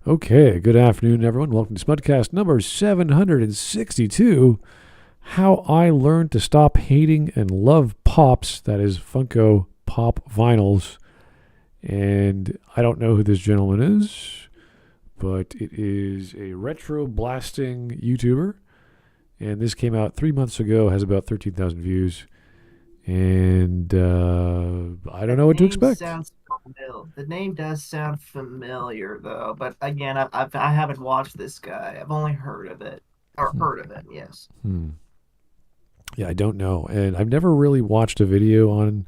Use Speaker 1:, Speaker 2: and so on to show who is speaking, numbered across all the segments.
Speaker 1: Okay, good afternoon, everyone. Welcome to Smudcast number 762. How I Learned to Stop Hating and Love Pops, that is Funko Pop Vinyls. And I don't know who this gentleman is, but it is a RetroBlasting YouTuber. And this came out 3 months ago, has about 13,000 views. And I don't know what to expect.
Speaker 2: The name does sound familiar, though. But again, I haven't watched this guy. I've only heard of it. Or heard of it, yes.
Speaker 1: Yeah, I don't know. And I've never really watched a video on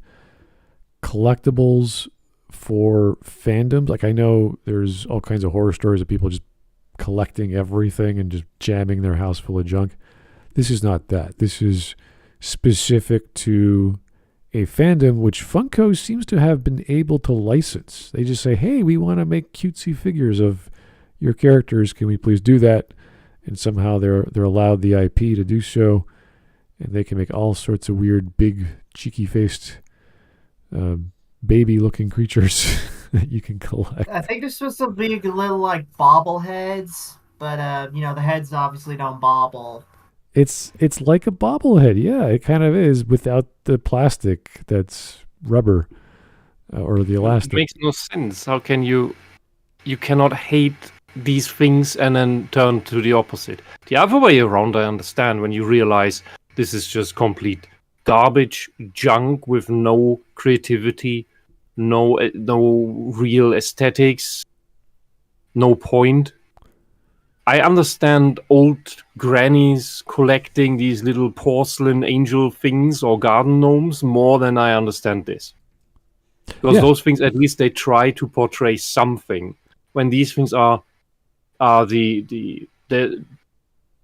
Speaker 1: collectibles for fandoms. Like, I know there's all kinds of horror stories of people just collecting everything and just jamming their house full of junk. This is not that. This is specific to a fandom which Funko seems to have been able to license. They just say, hey, we want to make cutesy figures of your characters. Can we please do that? And somehow they're allowed the IP to do so. And they can make all sorts of weird, big, cheeky-faced, baby-looking creatures that you can collect.
Speaker 2: I think they're supposed to be little, like, bobbleheads. But, the heads obviously don't bobble.
Speaker 1: It's like a bobblehead, yeah. It kind of is, without the plastic that's rubber or the elastic.
Speaker 3: It makes no sense. How can you cannot hate these things and then turn to the opposite? The other way around, I understand, when you realize this is just complete garbage, junk with no creativity, no real aesthetics, no point. I understand old grannies collecting these little porcelain angel things or garden gnomes more than I understand this. Because those things, at least they try to portray something. When these things are they're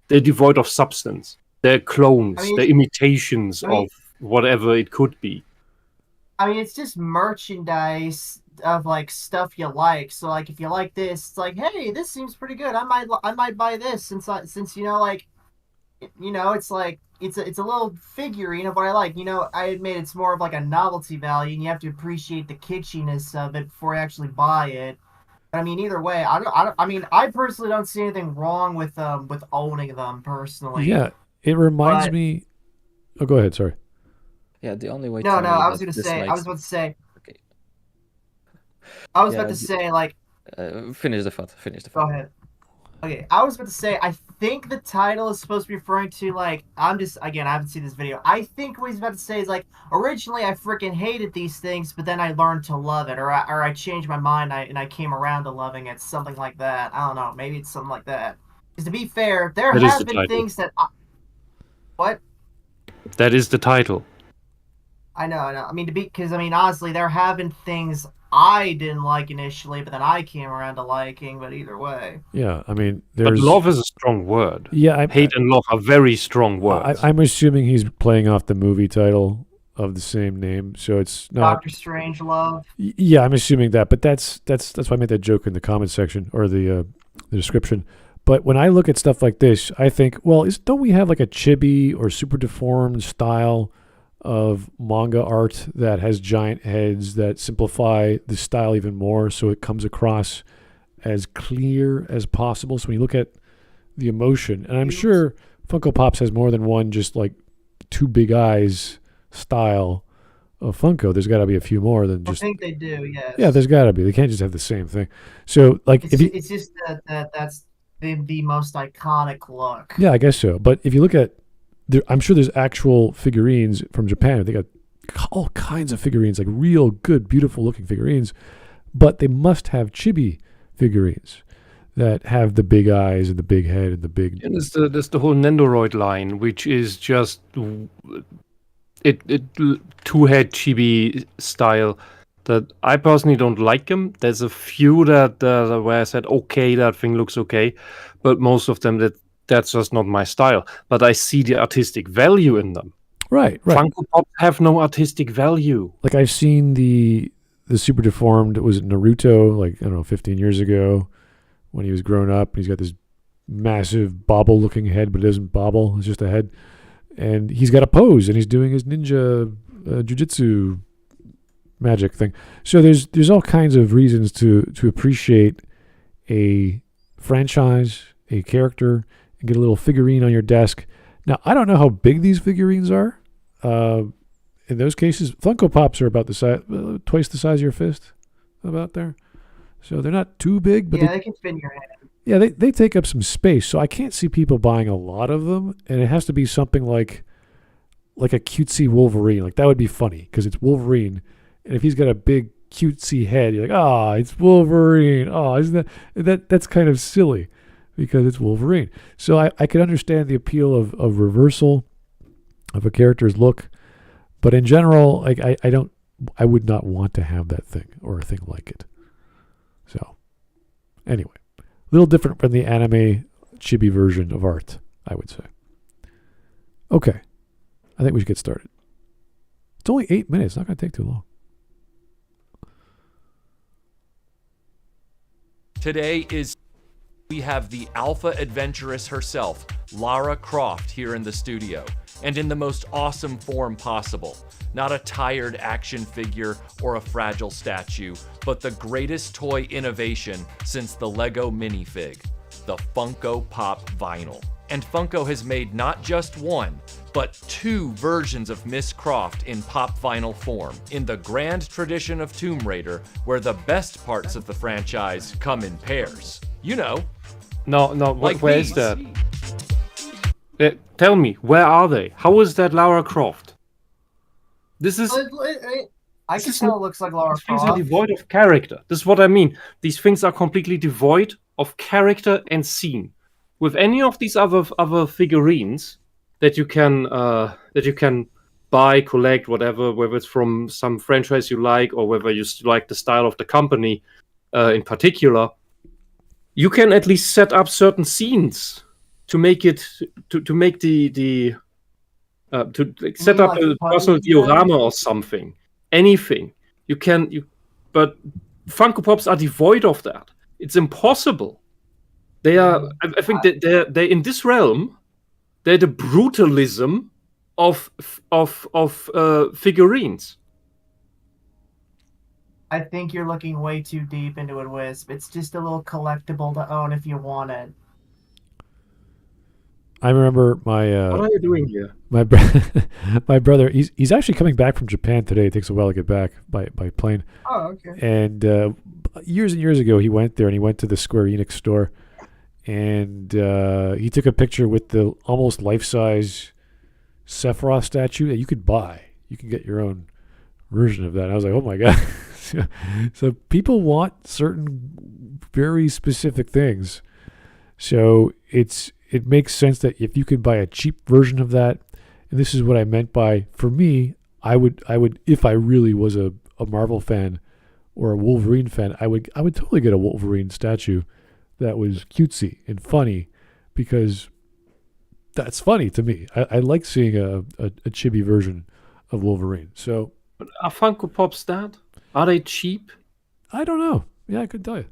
Speaker 3: devoid of substance. They're clones, they're imitations of whatever it could be.
Speaker 2: I mean, it's just merchandise of like stuff you like. So like if you like this, it's like, hey, this seems pretty good. I might buy this since it's like it's a little figurine of what I like. I admit it's more of like a novelty value, and you have to appreciate the kitschiness of it before you actually buy it. But I mean, either way, I personally don't see anything wrong with owning them personally.
Speaker 1: Yeah, it reminds me. Oh, go ahead. Sorry.
Speaker 4: Yeah, the only way.
Speaker 2: No, I was about to say. Okay. I was about to say, like.
Speaker 4: Finish the thought.
Speaker 2: Go ahead. Okay, I was about to say, I think the title is supposed to be referring to, like, I haven't seen this video. I think what he's about to say is, like, originally I freaking hated these things, but then I learned to love it, or I changed my mind and I came around to loving it, something like that. I don't know, maybe it's something like that. Because to be fair, there have been things that... What?
Speaker 3: That is the title.
Speaker 2: I know. I mean, honestly, there have been things I didn't like initially, but then I came around to liking. But either way,
Speaker 1: yeah, I mean,
Speaker 3: but love is a strong word.
Speaker 1: Yeah,
Speaker 3: hate and love are very strong words.
Speaker 1: I'm assuming he's playing off the movie title of the same name, so it's not
Speaker 2: Doctor Strange Love.
Speaker 1: Yeah, I'm assuming that, but that's why I made that joke in the comment section or the description. But when I look at stuff like this, I think, well, don't we have like a chibi or super deformed style of manga art that has giant heads that simplify the style even more so it comes across as clear as possible? So when you look at the emotion, and I'm sure Funko Pops has more than one just like two big eyes style of Funko. There's got to be a few more than just...
Speaker 2: I think they do, yes.
Speaker 1: Yeah, there's got to be. They can't just have the same thing. So like
Speaker 2: it's just that's the most iconic look.
Speaker 1: Yeah, I guess so. But if you look at I'm sure there's actual figurines from Japan. They got all kinds of figurines, like real good, beautiful looking figurines, but they must have chibi figurines that have the big eyes and the big head and the big...
Speaker 3: And there's the whole Nendoroid line, which is just it two-head chibi style that I personally don't like them. There's a few that where I said, okay, that thing looks okay, but most of them that's just not my style. But I see the artistic value in them.
Speaker 1: Right.
Speaker 3: Funko Pops have no artistic value.
Speaker 1: Like I've seen the super deformed, was it Naruto, like, I don't know, 15 years ago when he was grown up. He's got this massive bobble-looking head, but it doesn't bobble. It's just a head. And he's got a pose, and he's doing his ninja jujitsu magic thing. So there's all kinds of reasons to appreciate a franchise, a character, and get a little figurine on your desk. Now, I don't know how big these figurines are. In those cases, Funko Pops are about the size, twice the size of your fist, about there. So they're not too big, but
Speaker 2: they can fit in your hand.
Speaker 1: Yeah, they take up some space. So I can't see people buying a lot of them, and it has to be something like a cutesy Wolverine. Like, that would be funny because it's Wolverine, and if he's got a big cutesy head, you're like, it's Wolverine. Isn't that's kind of silly because it's Wolverine. So I could understand the appeal of reversal of a character's look, but in general, like I would not want to have that thing or a thing like it. So anyway, a little different from the anime chibi version of art, I would say. Okay, I think we should get started. It's only 8 minutes. It's not going to take too long.
Speaker 5: Today we have the alpha adventuress herself, Lara Croft, here in the studio, and in the most awesome form possible. Not a tired action figure or a fragile statue, but the greatest toy innovation since the Lego minifig, the Funko Pop vinyl. And Funko has made not just one, but 2 versions of Miss Croft in pop vinyl form, in the grand tradition of Tomb Raider, where the best parts of the franchise come in pairs. You know.
Speaker 3: No,
Speaker 5: like
Speaker 3: where
Speaker 5: these.
Speaker 3: is that? Tell me, where are they? How is that Lara Croft? This is...
Speaker 2: I can tell it looks like Lara
Speaker 3: These things are
Speaker 2: Croft.
Speaker 3: devoid of character. This is what I mean. These things are completely devoid of character and scene. With any of these other figurines that you can buy, collect, whatever, whether it's from some franchise you like or whether you like the style of the company in particular, you can at least set up certain scenes to make it to make the set up a personal diorama or something. Anything but Funko Pops are devoid of that. It's impossible. They are. I think that they're in this realm. They're the brutalism of figurines.
Speaker 2: I think you're looking way too deep into it, Wisp. It's just a little collectible to own if you want it.
Speaker 1: I remember my
Speaker 3: What are you doing here?
Speaker 1: my brother. He's actually coming back from Japan today. It takes a while to get back by plane.
Speaker 2: Oh, okay.
Speaker 1: And years and years ago, he went there and he went to the Square Enix store, and he took a picture with the almost life-size Sephiroth statue that you could buy. You can get your own version of that. And I was like, oh my god. So people want certain very specific things. So it makes sense that if you could buy a cheap version of that, and this is what I meant by, for me, I would if I really was a Marvel fan or a Wolverine fan, I would totally get a Wolverine statue that was cutesy and funny, because that's funny to me. I like seeing a chibi version of Wolverine. So
Speaker 3: Are Funko Pops that? Are they cheap?
Speaker 1: I don't know. Yeah, I could tell you.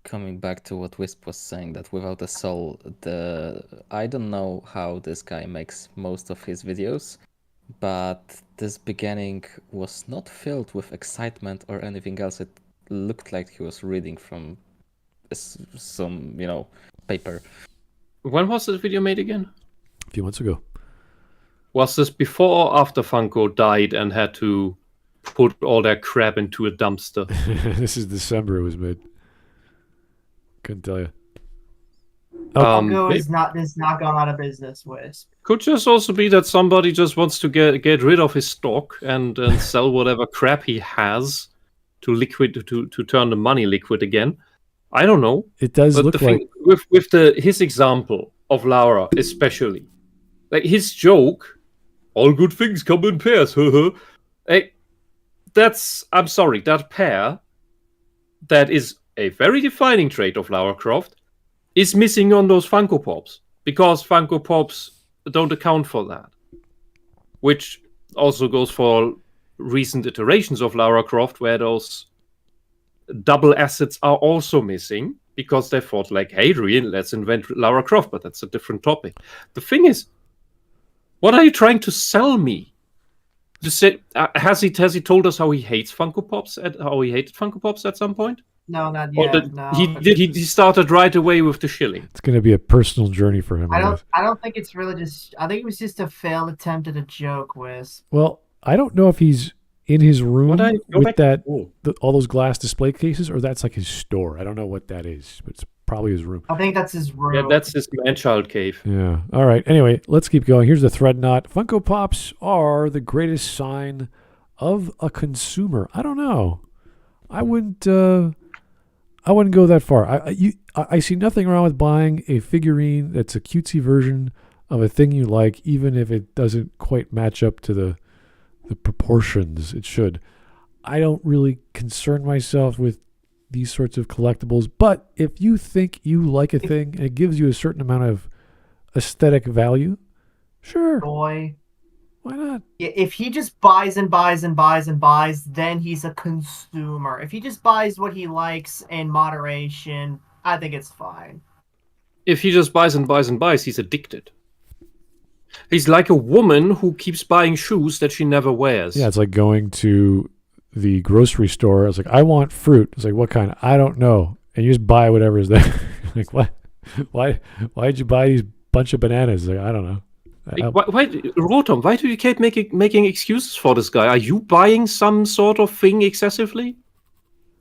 Speaker 4: Coming back to what Wisp was saying, that without a soul, I don't know how this guy makes most of his videos, but this beginning was not filled with excitement or anything else. It looked like he was reading from some, paper.
Speaker 3: When was this video made again?
Speaker 1: A few months ago.
Speaker 3: Was this before or after Funko died and had to put all their crap into a dumpster?
Speaker 1: This is December it was made. Couldn't tell you.
Speaker 2: Funko is not gone out of business, Wisp.
Speaker 3: Could just also be that somebody just wants to get rid of his stock and sell whatever crap he has to turn the money liquid again. I don't know.
Speaker 1: It does
Speaker 3: But
Speaker 1: look
Speaker 3: the thing, with his example of Lara especially, like his joke, all good things come in pairs. I'm sorry, that pair, that is a very defining trait of Lara Croft, is missing on those Funko Pops, because Funko Pops don't account for that. Which also goes for recent iterations of Lara Croft, where those double assets are also missing, because they thought like, hey, really, let's invent Lara Croft, but that's a different topic. The thing is, what are you trying to sell me? Just say, has he told us how he hates Funko Pops? How he hated Funko Pops at some point?
Speaker 2: No, not
Speaker 3: Or
Speaker 2: yet. No.
Speaker 3: he started right away with the shilling.
Speaker 1: It's going to be a personal journey for him.
Speaker 2: I don't think it's really just. I think it was just a failed attempt at a joke, Whisp.
Speaker 1: Well, I don't know if he's in his room
Speaker 3: Would I go
Speaker 1: with
Speaker 3: back-
Speaker 1: that
Speaker 3: Oh.
Speaker 1: all those glass display cases, or that's like his store. I don't know what that is, but it's probably his room.
Speaker 2: I think that's his room.
Speaker 3: Yeah, that's his man-child cave.
Speaker 1: Yeah. All right. Anyway, let's keep going. Here's the thread knot. Funko Pops are the greatest sign of a consumer. I don't know. I wouldn't go that far. I see nothing wrong with buying a figurine that's a cutesy version of a thing you like, even if it doesn't quite match up to the proportions it should. I don't really concern myself with these sorts of collectibles, but if you think you like a thing and it gives you a certain amount of aesthetic value, sure,
Speaker 2: Boy.
Speaker 1: why not?
Speaker 2: Yeah, if he just buys and buys and buys and buys, then he's a consumer. If he just buys what he likes in moderation, I think it's fine.
Speaker 3: If he just buys and buys and buys, he's addicted. He's like a woman who keeps buying shoes that she never wears.
Speaker 1: Yeah, it's like going to the grocery store. It's like, I want fruit. It's like, what kind? I don't know. And you just buy whatever is there. Like, what? Why did you buy these bunch of bananas? Like, I don't know.
Speaker 3: Why, Rotom, why do you keep making excuses for this guy? Are you buying some sort of thing excessively?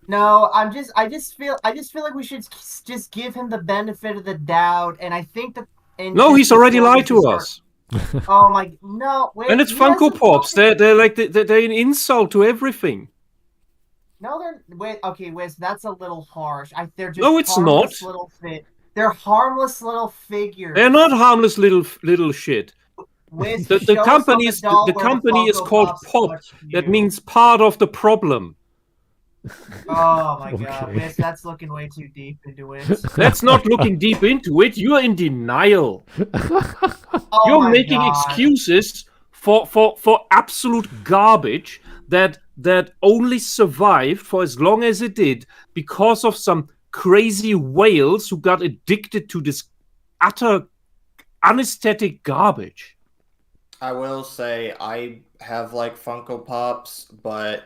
Speaker 2: No, I just feel like we should just give him the benefit of the doubt, and I think that.
Speaker 3: No, he's already lied to us.
Speaker 2: Oh my, no! Wait,
Speaker 3: And it's
Speaker 2: he
Speaker 3: Funko
Speaker 2: hasn't
Speaker 3: Pops.
Speaker 2: fucking-
Speaker 3: They're an insult to everything.
Speaker 2: No, they're wait. Okay, Wiz, that's a little harsh. They're just
Speaker 3: No, it's
Speaker 2: harmless
Speaker 3: not.
Speaker 2: Little they're harmless little figures.
Speaker 3: They're not harmless little shit.
Speaker 2: Wiz,
Speaker 3: The
Speaker 2: show us
Speaker 3: company
Speaker 2: on
Speaker 3: is
Speaker 2: doll
Speaker 3: the
Speaker 2: where
Speaker 3: company is
Speaker 2: Funko
Speaker 3: called
Speaker 2: Pops
Speaker 3: Pop.
Speaker 2: touch you.
Speaker 3: That means part of the problem.
Speaker 2: Oh my god,
Speaker 1: Okay.
Speaker 2: Wiz, that's looking way too deep into it.
Speaker 3: That's not looking deep into it. You are in denial.
Speaker 2: Oh
Speaker 3: You're
Speaker 2: my
Speaker 3: making
Speaker 2: God.
Speaker 3: excuses for absolute garbage that only survived for as long as it did because of some crazy whales who got addicted to this utter unesthetic garbage.
Speaker 6: I will say I have like Funko Pops, but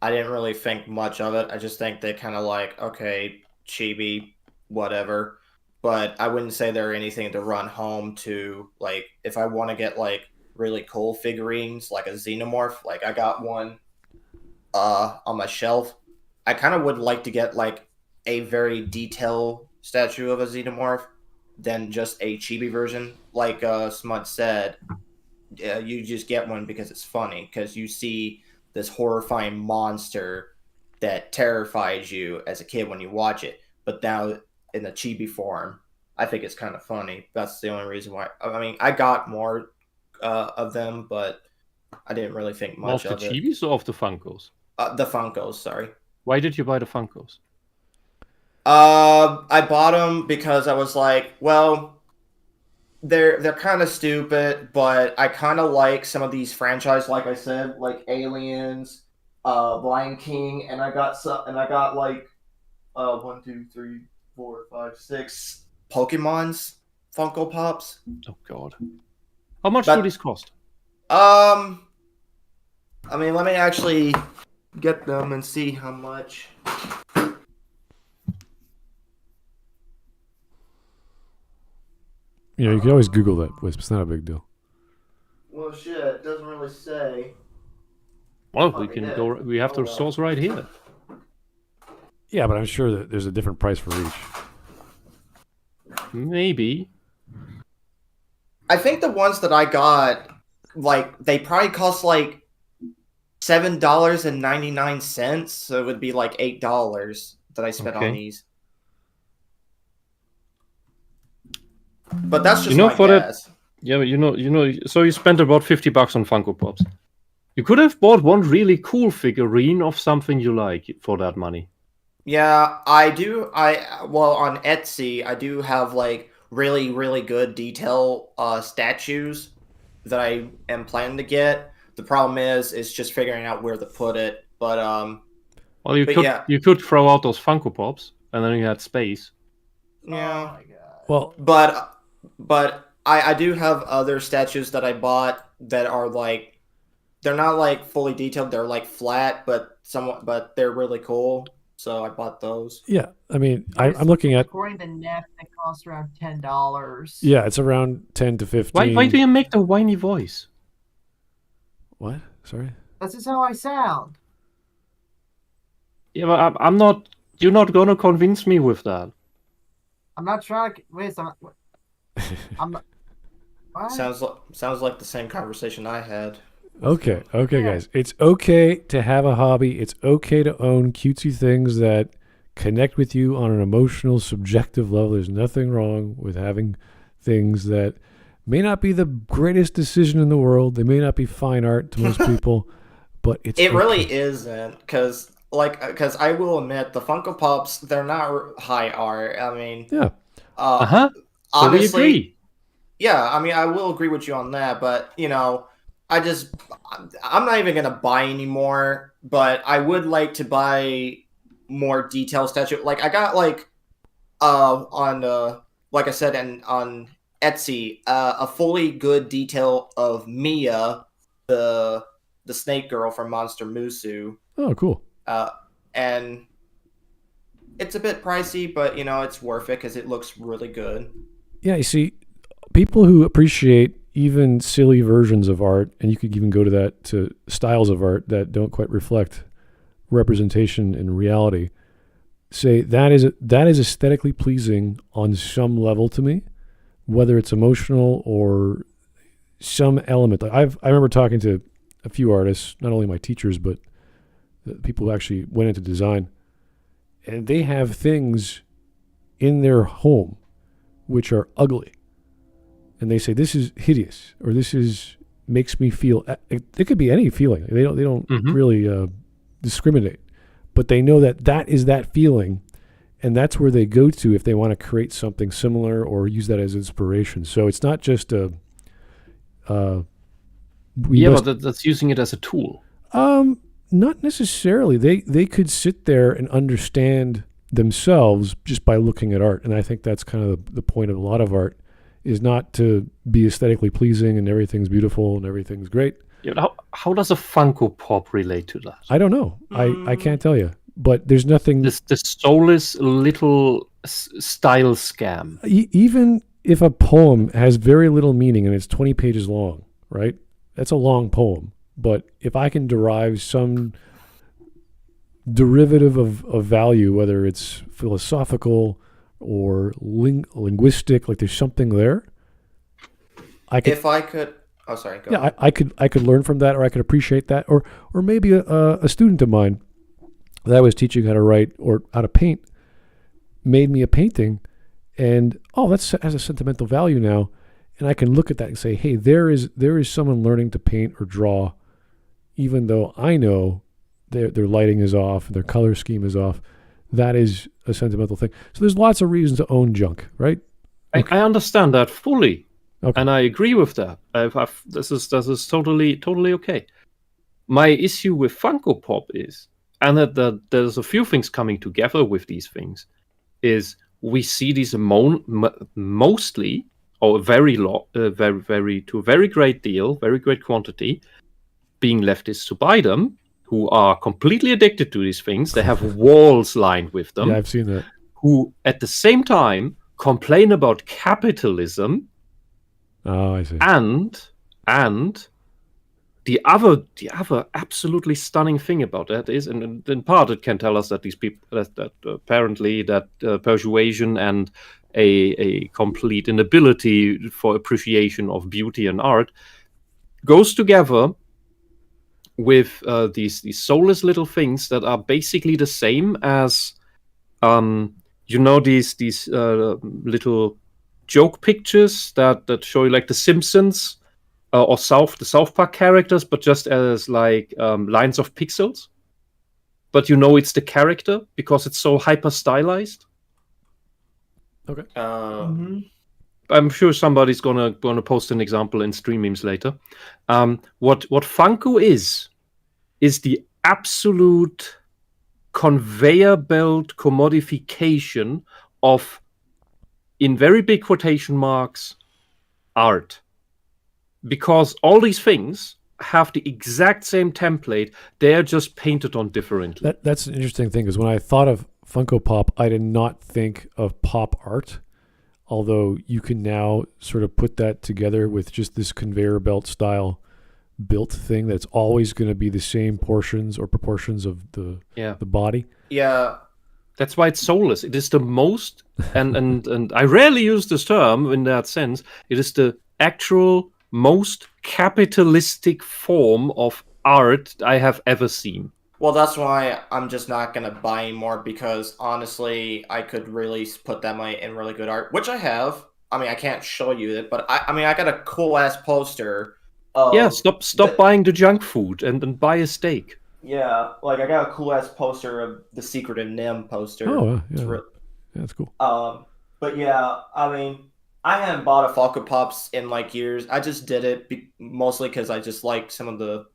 Speaker 6: I didn't really think much of it. I just think they kind of like, okay, chibi, whatever. But I wouldn't say they're anything to run home to. Like, if I want to get like really cool figurines, like a Xenomorph, like I got one on my shelf. I kind of would like to get like a very detailed statue of a Xenomorph than just a chibi version. Like Smut said, you just get one because it's funny, because you see this horrifying monster that terrifies you as a kid when you watch it, but now in a chibi form, I think it's kind of funny. That's the only reason why. I mean, I got more of them, but I didn't really think much
Speaker 3: Of the
Speaker 6: of it.
Speaker 3: Chibis or of the Funkos?
Speaker 6: The Funkos, sorry.
Speaker 3: Why did you buy the Funkos?
Speaker 6: I bought them because I was like, well, they're kind of stupid, but I kind of like some of these franchises, like I said, like Aliens, Lion King, and I got like 1, 2, 3, 4, 5, 6 Pokemons Funko Pops.
Speaker 3: Oh God! How much
Speaker 6: But-
Speaker 3: do these cost?
Speaker 6: I mean, let me actually get them and see how much.
Speaker 1: You know, you can always Google that, Wisp. It's not a big deal.
Speaker 6: Well, shit, it doesn't really say.
Speaker 3: Well, we can go. We have the source right here.
Speaker 1: Yeah, but I'm sure that there's a different price for each.
Speaker 3: Maybe.
Speaker 6: I think the ones that I got, like, they probably cost like $7.99, so it would be like $8 that I spent
Speaker 3: Okay.
Speaker 6: on these. But that's just
Speaker 3: You know,
Speaker 6: my
Speaker 3: for that-
Speaker 6: guess.
Speaker 3: Yeah, but you know. So you spent about $50 on Funko Pops. You could have bought one really cool figurine of something you like for that money.
Speaker 6: Yeah, I do. Well, on Etsy, I do have like really, really good detail statues that I am planning to get. The problem is, it's just figuring out where to put it. But
Speaker 3: Well, you
Speaker 6: But
Speaker 3: could
Speaker 6: yeah.
Speaker 3: you could throw out those Funko Pops, and then you had space.
Speaker 6: yeah.
Speaker 2: Oh my god.
Speaker 1: Well,
Speaker 6: But I do have other statues that I bought that are like, they're not like fully detailed. They're like flat, but they're really cool. so I bought those.
Speaker 1: Yeah, I mean, I'm looking at.
Speaker 2: According to Neff, it costs around $10.
Speaker 1: Yeah, it's around 10 to 15.
Speaker 3: Why do you make the whiny voice?
Speaker 1: What? Sorry.
Speaker 2: That's just how I sound.
Speaker 3: Yeah, but I'm not. You're not gonna convince me with that.
Speaker 2: I'm not trying to. Wait, I'm not. What?
Speaker 6: Sounds like the same conversation I had.
Speaker 1: Okay,
Speaker 2: Yeah.
Speaker 1: guys. It's okay to have a hobby. It's okay to own cutesy things that connect with you on an emotional, subjective level. There's nothing wrong with having things that may not be the greatest decision in the world. They may not be fine art to most people, but it
Speaker 6: really isn't, because I will admit the Funko Pops, they're not high art. I mean,
Speaker 1: yeah.
Speaker 3: So we
Speaker 6: Honestly,
Speaker 3: agree.
Speaker 6: yeah, I mean, I will agree with you on that, but I'm not even gonna buy anymore. But I would like to buy more detailed statue. Like I got on like I said on Etsy, a fully good detail of Mia, the snake girl from Monster Musu.
Speaker 1: Oh, cool.
Speaker 6: And it's a bit pricey, but it's worth it because it looks really good.
Speaker 1: Yeah, you see, people who appreciate even silly versions of art, and you could even go to styles of art that don't quite reflect representation in reality, say that is aesthetically pleasing on some level to me, whether it's emotional or some element. I remember talking to a few artists, not only my teachers, but the people who actually went into design, and they have things in their home which are ugly. And they say, this is hideous, or this makes me feel. It could be any feeling. They don't really discriminate, but they know that is that feeling, and that's where they go to if they want to create something similar or use that as inspiration. So it's not just a.
Speaker 3: But that's using it as a tool.
Speaker 1: Not necessarily. They could sit there and understand themselves just by looking at art, and I think that's kind of the point of a lot of art. Is not to be aesthetically pleasing and everything's beautiful and everything's great.
Speaker 3: Yeah, how does a Funko Pop relate to that?
Speaker 1: I don't know. I can't tell you. But there's nothing.
Speaker 3: This soulless little style scam.
Speaker 1: Even if a poem has very little meaning and it's 20 pages long, right? That's a long poem. But if I can derive some derivative of value, whether it's philosophical or linguistic, like there's something there. I could.
Speaker 6: Oh, sorry. Go
Speaker 1: Yeah, I could learn from that, or I could appreciate that, or maybe a student of mine that I was teaching how to write or how to paint made me a painting, and that has a sentimental value now, and I can look at that and say, hey, there is someone learning to paint or draw, even though I know their lighting is off, their color scheme is off. That is a sentimental thing. So there's lots of reasons to own junk, right?
Speaker 3: Okay. I understand that fully,
Speaker 1: okay.
Speaker 3: And I agree with that. This is totally okay. My issue with Funko Pop is, and that there's a few things coming together with these things, is we see these mostly, or very to a very great deal, very great quantity, being leftists to buy them, who are completely addicted to these things. They have walls lined with them.
Speaker 1: Yeah, I've seen that.
Speaker 3: Who, at the same time, complain about capitalism.
Speaker 1: Oh, I see.
Speaker 3: And the other absolutely stunning thing about that is, and in part, it can tell us that these people that apparently that persuasion and a complete inability for appreciation of beauty and art goes together with these soulless little things that are basically the same as these little joke pictures that show you like the Simpsons or the South Park characters, but just as like lines of pixels. But it's the character because it's so hyper stylized.
Speaker 1: Okay.
Speaker 3: I'm sure somebody's gonna post an example in stream memes later. What Funko is the absolute conveyor belt commodification of, in very big quotation marks, art. Because all these things have the exact same template. They're just painted on differently.
Speaker 1: That's an interesting thing, because when I thought of Funko Pop, I did not think of pop art. Although you can now sort of put that together with just this conveyor belt style built thing that's always going to be the same portions or proportions of the body.
Speaker 6: Yeah.
Speaker 3: That's why it's soulless. It is the most, and I rarely use this term in that sense. It is the actual most capitalistic form of art I have ever seen.
Speaker 6: Well, that's why I'm just not going to buy anymore, because honestly, I could really put that money in really good art, which I have. I mean, I can't show you it, but I got a cool-ass poster.
Speaker 3: Yeah, stop buying the junk food and buy a steak.
Speaker 6: Yeah, like I got a cool-ass poster of the Secret of Nim poster.
Speaker 1: Oh, yeah. Yeah, that's cool.
Speaker 6: But yeah, I mean, I haven't bought a Funko Pops in like years. I just did it mostly because I just like some of the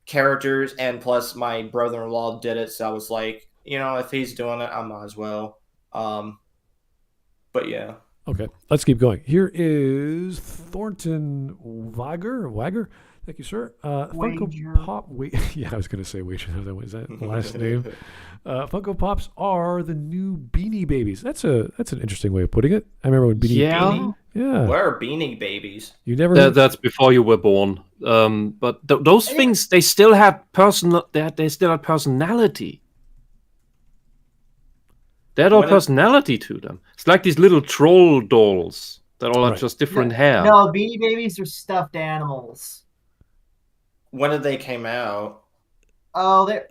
Speaker 6: characters, and plus my brother-in-law did it, so I was like, if he's doing it, I might as well. But yeah.
Speaker 1: Okay, let's keep going. Here is Thornton Wagger. Thank you, sir. Funko Pop. Yeah, I was going to say Wager. Is that the last name? Funko Pops are the new Beanie Babies. That's an interesting way of putting it. I remember when Beanie. Yeah.
Speaker 6: Where are Beanie Babies?
Speaker 1: You never.
Speaker 3: That's before you were born. But those things, they still had They still had personality. They had all personality to them. It's like these little troll dolls that all have just different hair.
Speaker 2: No, Beanie Babies are stuffed animals.
Speaker 6: When did they came out?
Speaker 2: Oh,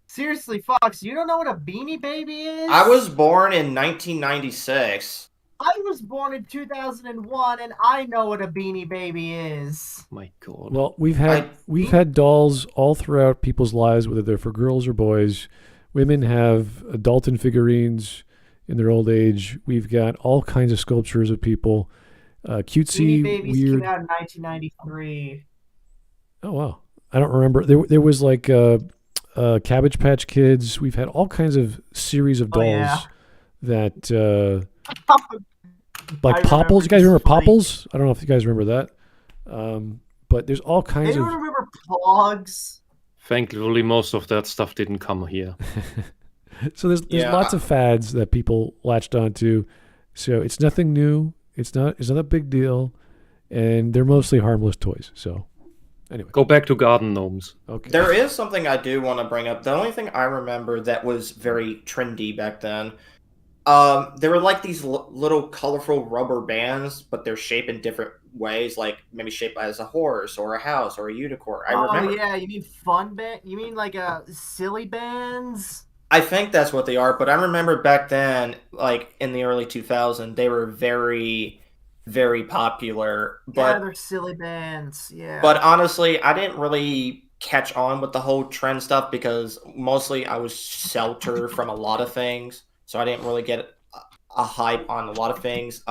Speaker 2: seriously, Fox, you don't know what a Beanie Baby is?
Speaker 6: I was born in 1996.
Speaker 2: I was born in 2001, and I know what a Beanie Baby is.
Speaker 3: My God.
Speaker 1: Well, we've had dolls all throughout people's lives, whether they're for girls or boys. Women have Dalton figurines in their old age. We've got all kinds of sculptures of people. Cutesy,
Speaker 2: Beanie Babies
Speaker 1: weird.
Speaker 2: came out in 1993.
Speaker 1: Oh, wow. I don't remember. There was like Cabbage Patch Kids. We've had all kinds of series of dolls that... like Popples. You guys remember Popples? I don't know if you guys remember that. But there's all kinds of...
Speaker 2: Anyone remember Plogs?
Speaker 3: Thankfully, most of that stuff didn't come here.
Speaker 1: So there's lots of fads that people latched onto. So it's nothing new. It's not a big deal. And they're mostly harmless toys. So anyway.
Speaker 3: Go back to garden gnomes.
Speaker 1: Okay.
Speaker 6: There is something I do want to bring up. The only thing I remember that was very trendy back then, there were like these little colorful rubber bands, but they're shaped in different ways, like maybe shaped as a horse or a house or a unicorn. I remember.
Speaker 2: Oh yeah, you mean fun band? You mean like silly bands?
Speaker 6: I think that's what they are, but I remember back then, like in the early 2000s, they were very, very popular.
Speaker 2: Yeah, they're silly bands. Yeah.
Speaker 6: But honestly, I didn't really catch on with the whole trend stuff because mostly I was sheltered from a lot of things. So I didn't really get a hype on a lot of things.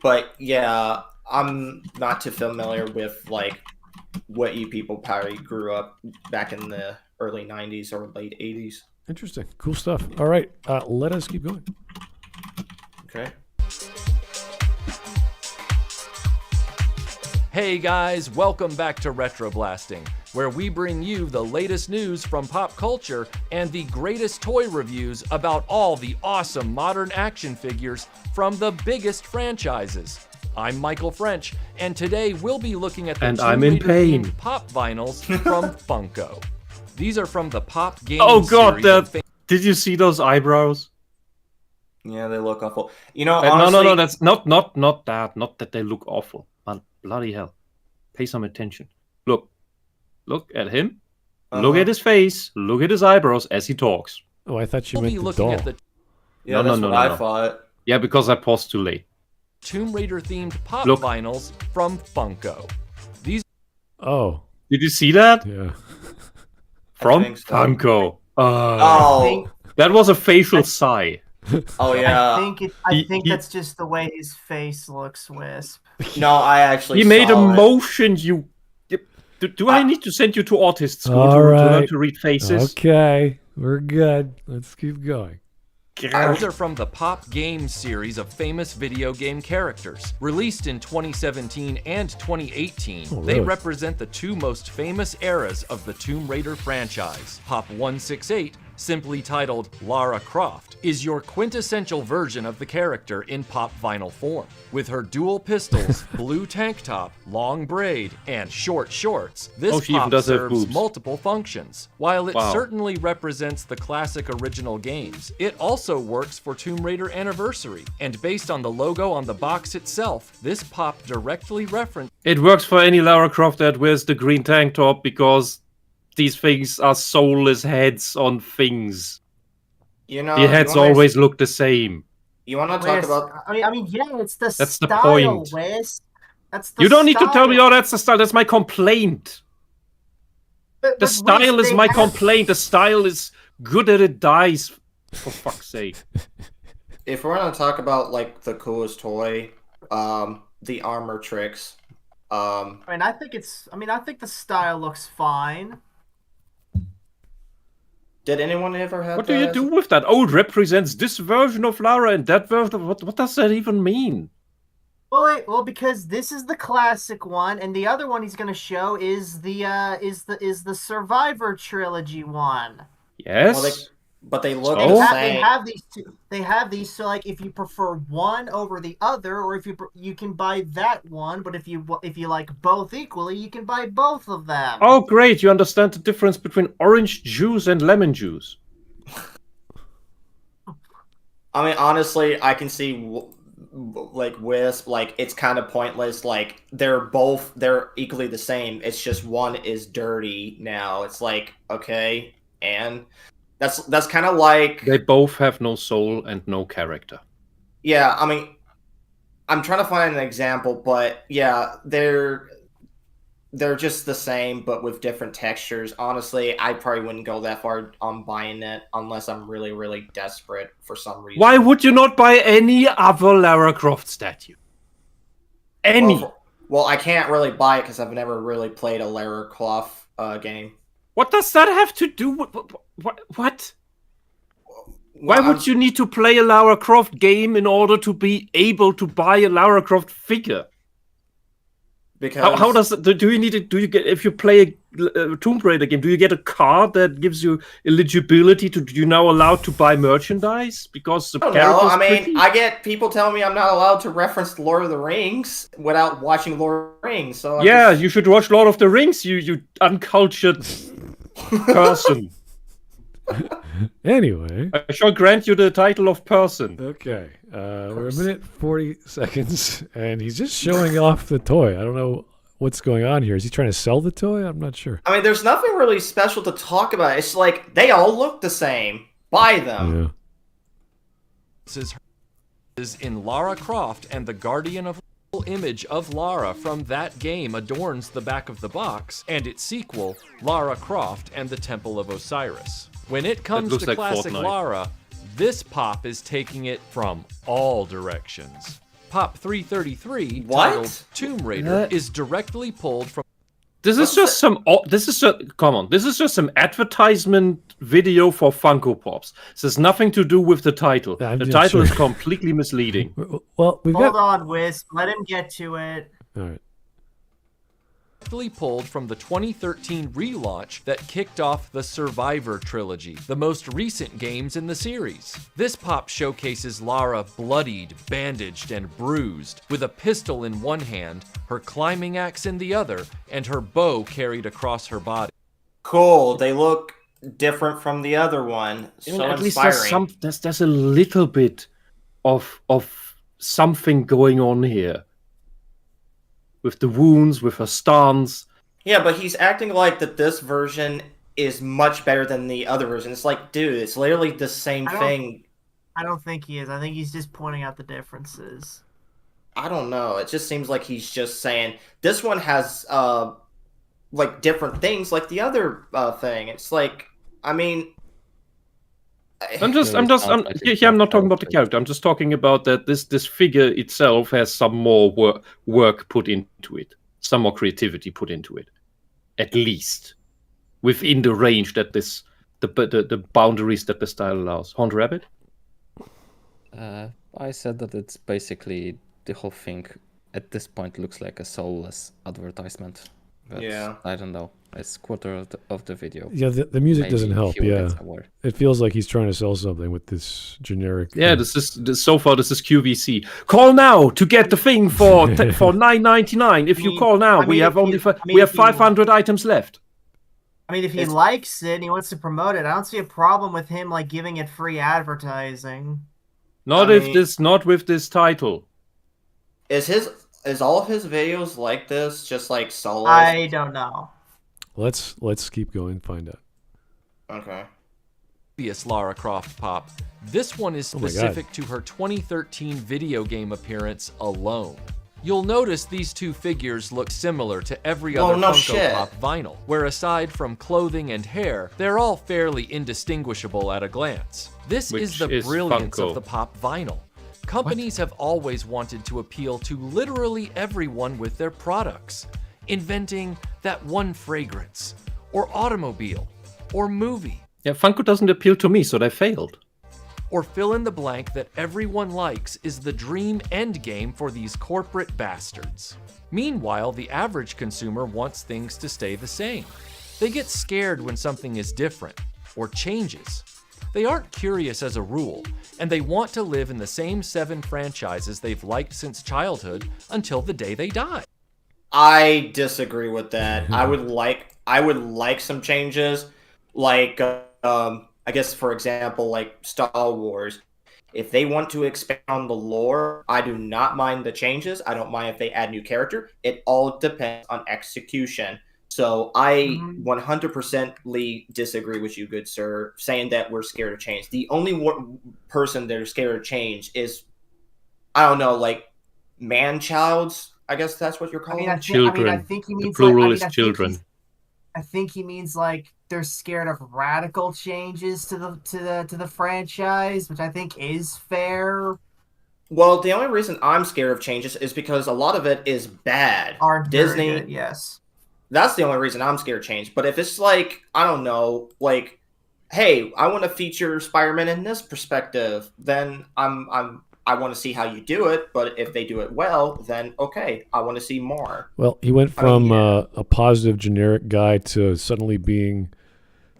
Speaker 6: But yeah, I'm not too familiar with like what you people probably grew up back in the early 90s or late 80s.
Speaker 1: Interesting. Cool stuff. All right. Let us keep going.
Speaker 6: Okay.
Speaker 5: Hey guys, welcome back to RetroBlasting, where we bring you the latest news from pop culture and the greatest toy reviews about all the awesome modern action figures from the biggest franchises. I'm Michael French, and today we'll be looking at the
Speaker 3: I'm in pain.
Speaker 5: pop vinyls from Funko. These are from the Pop Game
Speaker 3: Oh God,
Speaker 5: series.
Speaker 3: did you see those eyebrows?
Speaker 6: Yeah, they look awful. You know,
Speaker 3: No,
Speaker 6: honestly,
Speaker 3: that's not that. Not that they look awful. Man, bloody hell. Pay some attention. Look at him. Look at his face. Look at his eyebrows as he talks.
Speaker 1: Oh, I thought you
Speaker 5: We'll
Speaker 1: meant
Speaker 5: be
Speaker 1: the
Speaker 5: looking
Speaker 1: doll.
Speaker 5: at the
Speaker 6: Yeah,
Speaker 3: No,
Speaker 6: that's
Speaker 3: no,
Speaker 6: what
Speaker 3: no,
Speaker 6: I
Speaker 3: no.
Speaker 6: thought.
Speaker 3: Yeah, because I paused too late.
Speaker 5: Tomb Raider themed pop
Speaker 3: Look.
Speaker 5: vinyls from Funko. These
Speaker 1: Oh,
Speaker 3: Did you see that?
Speaker 1: yeah.
Speaker 3: From
Speaker 6: think so.
Speaker 3: Funko.
Speaker 6: Oh,
Speaker 3: That was a facial sigh.
Speaker 6: oh yeah.
Speaker 2: I think
Speaker 3: he-
Speaker 2: that's just the way his face looks, Wisp.
Speaker 6: No, I actually
Speaker 3: He made a
Speaker 6: saw it.
Speaker 3: motion. Do I need to send you to autist school
Speaker 1: All
Speaker 3: to
Speaker 1: right.
Speaker 3: learn to read faces?
Speaker 1: Okay, we're good. Let's keep going.
Speaker 5: Those are from the Pop Games series of famous video game characters. Released in 2017 and 2018,
Speaker 1: Oh,
Speaker 5: they
Speaker 1: really?
Speaker 5: represent the two most famous eras of the Tomb Raider franchise. Pop 168, simply titled Lara Croft, is your quintessential version of the character in pop vinyl form. With her dual pistols, blue tank top, long braid, and short shorts, this
Speaker 3: she even
Speaker 5: pop
Speaker 3: does have
Speaker 5: serves
Speaker 3: boobs.
Speaker 5: multiple functions. While it
Speaker 3: Wow.
Speaker 5: certainly represents the classic original games, it also works for Tomb Raider Anniversary. And based on the logo on the box itself, this pop directly references
Speaker 3: It works for any Lara Croft that wears the green tank top because these things are soulless heads on things.
Speaker 6: You know,
Speaker 3: The heads always look the same.
Speaker 6: You want to talk about?
Speaker 2: I mean, yeah, it's the
Speaker 3: That's the
Speaker 2: style,
Speaker 3: point.
Speaker 2: Wes. That's the
Speaker 3: You don't need to tell
Speaker 2: style.
Speaker 3: me, oh, that's the style. That's my complaint.
Speaker 2: But
Speaker 3: The
Speaker 2: Wes,
Speaker 3: style is
Speaker 2: they
Speaker 3: my
Speaker 2: have-
Speaker 3: complaint. The style is good at it dies. For fuck's sake.
Speaker 6: If we're gonna talk about like the coolest toy, the armor tricks.
Speaker 2: I mean, I think the style looks fine.
Speaker 6: Did anyone ever have?
Speaker 3: What do you do with that? Oh, it represents this version of Lara and that version. What does that even mean?
Speaker 2: Well, because this is the classic one, and the other one he's going to show is the Survivor trilogy one.
Speaker 3: Yes.
Speaker 6: Well, but they look
Speaker 3: So?
Speaker 6: the
Speaker 2: They
Speaker 6: same.
Speaker 2: have these two. They have these. So, like, if you prefer one over the other, or if you can buy that one, but if you like both equally, you can buy both of them.
Speaker 3: Oh, great. You understand the difference between orange juice and lemon juice.
Speaker 6: I mean, honestly, I can see like Wisp, like it's kind of pointless. Like they're equally the same. It's just one is dirty now. It's like, okay, and that's kind of like,
Speaker 3: They both have no soul and no character.
Speaker 6: yeah. I mean, I'm trying to find an example, but yeah, they're just the same, but with different textures. Honestly, I probably wouldn't go that far on buying it unless I'm really, really desperate for some reason.
Speaker 3: Why would you not buy any other Lara Croft statue? Any.
Speaker 6: Well, I can't really buy it because I've never really played a Lara Croft game.
Speaker 3: What does that have to do with... What? Why would you need to play a Lara Croft game in order to be able to buy a Lara Croft figure?
Speaker 6: Because
Speaker 3: How does do you need it? Do you get, if you play a Tomb Raider game, do you get a card that gives you eligibility to? You now allowed to buy merchandise because the
Speaker 6: I don't
Speaker 3: character's
Speaker 6: know. I mean,
Speaker 3: pretty?
Speaker 6: I get people telling me I'm not allowed to reference Lord of the Rings without watching Lord of the Rings. So
Speaker 3: Yeah, you should watch Lord of the Rings. You uncultured person.
Speaker 1: Anyway,
Speaker 3: I shall grant you the title of person.
Speaker 1: okay. We're a minute 40 seconds, and he's just showing off the toy. I don't know what's going on here. Is he trying to sell the toy? I'm not sure.
Speaker 6: I mean, there's nothing really special to talk about. It's like they all look the same. Buy them.
Speaker 1: Yeah.
Speaker 5: is in Lara Croft, and the Guardian of image of Lara from that game adorns the back of the box, and its sequel, Lara Croft and the Temple of Osiris. When it comes
Speaker 3: looks
Speaker 5: to
Speaker 3: like
Speaker 5: classic
Speaker 3: Fortnite.
Speaker 5: Lara, this pop is taking it from all directions. Pop 333,
Speaker 6: What?
Speaker 5: titled Tomb Raider, is directly pulled from
Speaker 3: This is just some. This is just. Come on. This is just some advertisement video for Funko Pops. This has nothing to do with the title.
Speaker 1: I'm
Speaker 3: The
Speaker 1: not
Speaker 3: title is
Speaker 1: sure.
Speaker 3: completely misleading.
Speaker 1: Well, we've
Speaker 2: Hold
Speaker 1: got.
Speaker 2: on, Wisp. Let him get to it.
Speaker 1: All right.
Speaker 5: pulled from the 2013 relaunch that kicked off the Survivor trilogy, the most recent games in the series. This pop showcases Lara bloodied, bandaged, and bruised, with a pistol in one hand, her climbing axe in the other, and her bow carried across her body.
Speaker 6: Cool. They look different from the other one. So
Speaker 3: At least
Speaker 6: inspiring.
Speaker 3: there's a little bit of something going on here. With the wounds, with her stance.
Speaker 6: Yeah, but he's acting like that this version is much better than the other version. It's like, dude, it's literally the same thing.
Speaker 2: I don't think he is. I think he's just pointing out the differences.
Speaker 6: I don't know. It just seems like he's just saying this one has like different things like the other thing. It's like, I mean,
Speaker 3: I'm not talking about the character. I'm just talking about that this figure itself has some more work put into it, some more creativity put into it, at least within the range that the boundaries that the style allows. Hunt Rabbit.
Speaker 4: I said that it's basically the whole thing at this point looks like a soulless advertisement. But
Speaker 6: Yeah.
Speaker 4: I don't know. It's quarter of the video.
Speaker 1: Yeah, the music doesn't
Speaker 4: Maybe
Speaker 1: help.
Speaker 4: he will get
Speaker 1: Yeah,
Speaker 4: somewhere.
Speaker 1: it feels like he's trying to sell something with this generic.
Speaker 3: Yeah, this is so far. This is QVC. Call now to get the thing for $9.99. If you call now, we have 500 items left.
Speaker 2: I mean, if he likes it and he wants to promote it, I don't see a problem with him like giving it free advertising.
Speaker 3: Not with this title.
Speaker 6: Is all of his videos like this? Just like solos?
Speaker 2: I don't know.
Speaker 1: Let's keep going. Find out.
Speaker 6: Okay.
Speaker 5: Previous Lara Croft pop. This one is
Speaker 1: Oh my God.
Speaker 5: specific to her 2013 video game appearance alone. You'll notice these two figures look similar to every other
Speaker 6: no
Speaker 5: Funko
Speaker 6: shit.
Speaker 5: Pop vinyl, where aside from clothing and hair, they're all fairly indistinguishable at a glance. This
Speaker 3: Which
Speaker 5: is the
Speaker 3: is
Speaker 5: brilliance
Speaker 3: Funko.
Speaker 5: of the pop vinyl. Companies have always wanted to appeal to literally everyone with their products, inventing that one fragrance, or automobile, or movie,
Speaker 3: Yeah, Funko doesn't appeal to me, so they failed.
Speaker 5: or fill in the blank that everyone likes is the dream end game for these corporate bastards. Meanwhile, the average consumer wants things to stay the same. They get scared when something is different or changes. They aren't curious as a rule, and they want to live in the same 7 franchises they've liked since childhood until the day they die.
Speaker 6: I disagree with that. I would like some changes, like I guess for example, like Star Wars. If they want to expand on the lore, I do not mind the changes. I don't mind if they add new character. It all depends on execution. So I 100% disagree with you, good sir, saying that we're scared of change. The only person that is scared of change is, I don't know, like man-childs. I guess that's what you're calling them.
Speaker 3: Children.
Speaker 2: I think he
Speaker 3: The
Speaker 2: means
Speaker 3: plural
Speaker 2: like,
Speaker 3: is children.
Speaker 2: I think he means like they're scared of radical changes to the franchise, which I think is fair.
Speaker 6: Well, the only reason I'm scared of changes is because a lot of it is bad.
Speaker 2: Aren't very
Speaker 6: Disney,
Speaker 2: good, yes.
Speaker 6: That's the only reason I'm scared of change. But if it's like, I don't know, like, hey, I want to feature Spider-Man in this perspective, then I want to see how you do it. But if they do it well, then okay, I want to see more.
Speaker 1: Well, he went from a positive, generic guy to suddenly being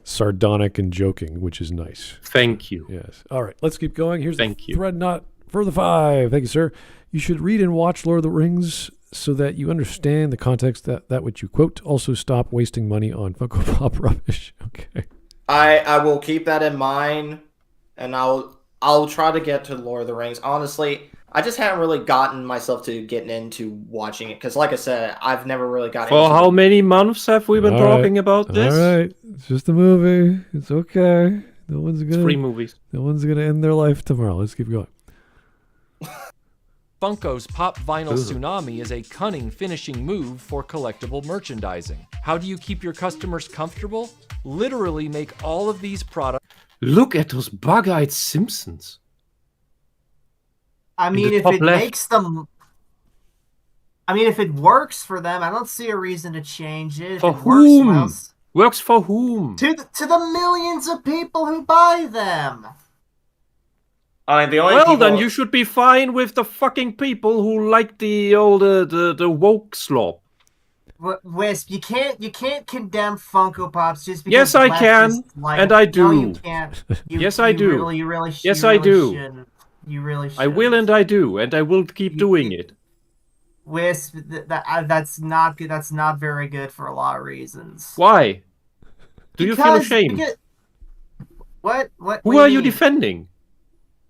Speaker 1: sardonic and joking, which is nice.
Speaker 3: Thank you.
Speaker 1: Yes. All right, let's keep going. Here's
Speaker 3: Thank
Speaker 1: the
Speaker 3: you.
Speaker 1: thread not for the 5. Thank you, sir. You should read and watch Lord of the Rings so that you understand the context that which you quote. Also, stop wasting money on Funko Pop rubbish. Okay.
Speaker 6: I will keep that in mind, and I'll try to get to Lord of the Rings. Honestly, I just haven't really gotten myself to getting into watching it because, like I said, I've never really got
Speaker 3: For
Speaker 6: into
Speaker 3: how many months have we been
Speaker 1: All right.
Speaker 3: talking about this?
Speaker 1: All right, it's just a movie. It's okay. No one's
Speaker 3: It's
Speaker 1: gonna.
Speaker 3: 3 movies.
Speaker 1: No one's gonna end their life tomorrow. Let's keep going.
Speaker 5: Funko's Pop Vinyl
Speaker 3: Ugh.
Speaker 5: Tsunami is a cunning finishing move for collectible merchandising. How do you keep your customers comfortable? Literally make all of these products
Speaker 3: Look at those bug-eyed Simpsons.
Speaker 2: I mean,
Speaker 3: the
Speaker 2: if
Speaker 3: top
Speaker 2: it
Speaker 3: left.
Speaker 2: makes them... I mean, if it works for them, I don't see a reason to change it. If
Speaker 3: For
Speaker 2: it works
Speaker 3: whom?
Speaker 2: well,
Speaker 3: Works for whom?
Speaker 2: to the millions of people who buy them.
Speaker 6: I mean, the only
Speaker 3: Well,
Speaker 6: people...
Speaker 3: then you should be fine with the fucking people who like the old the woke slop.
Speaker 2: Wisp, you can't condemn Funko Pops just because.
Speaker 3: Yes, I can,
Speaker 2: leftists like
Speaker 3: and I
Speaker 2: No, you
Speaker 3: do.
Speaker 2: can't.
Speaker 3: Yes, I do.
Speaker 2: You really
Speaker 3: Yes,
Speaker 2: you
Speaker 3: I
Speaker 2: really
Speaker 3: do.
Speaker 2: shouldn't. You really should.
Speaker 3: I will and I do, and I will keep
Speaker 2: You-
Speaker 3: doing it.
Speaker 2: Wisp, that's not good. That's not very good for a lot of reasons.
Speaker 3: Why? Do you feel ashamed?
Speaker 2: What?
Speaker 3: Who are you defending?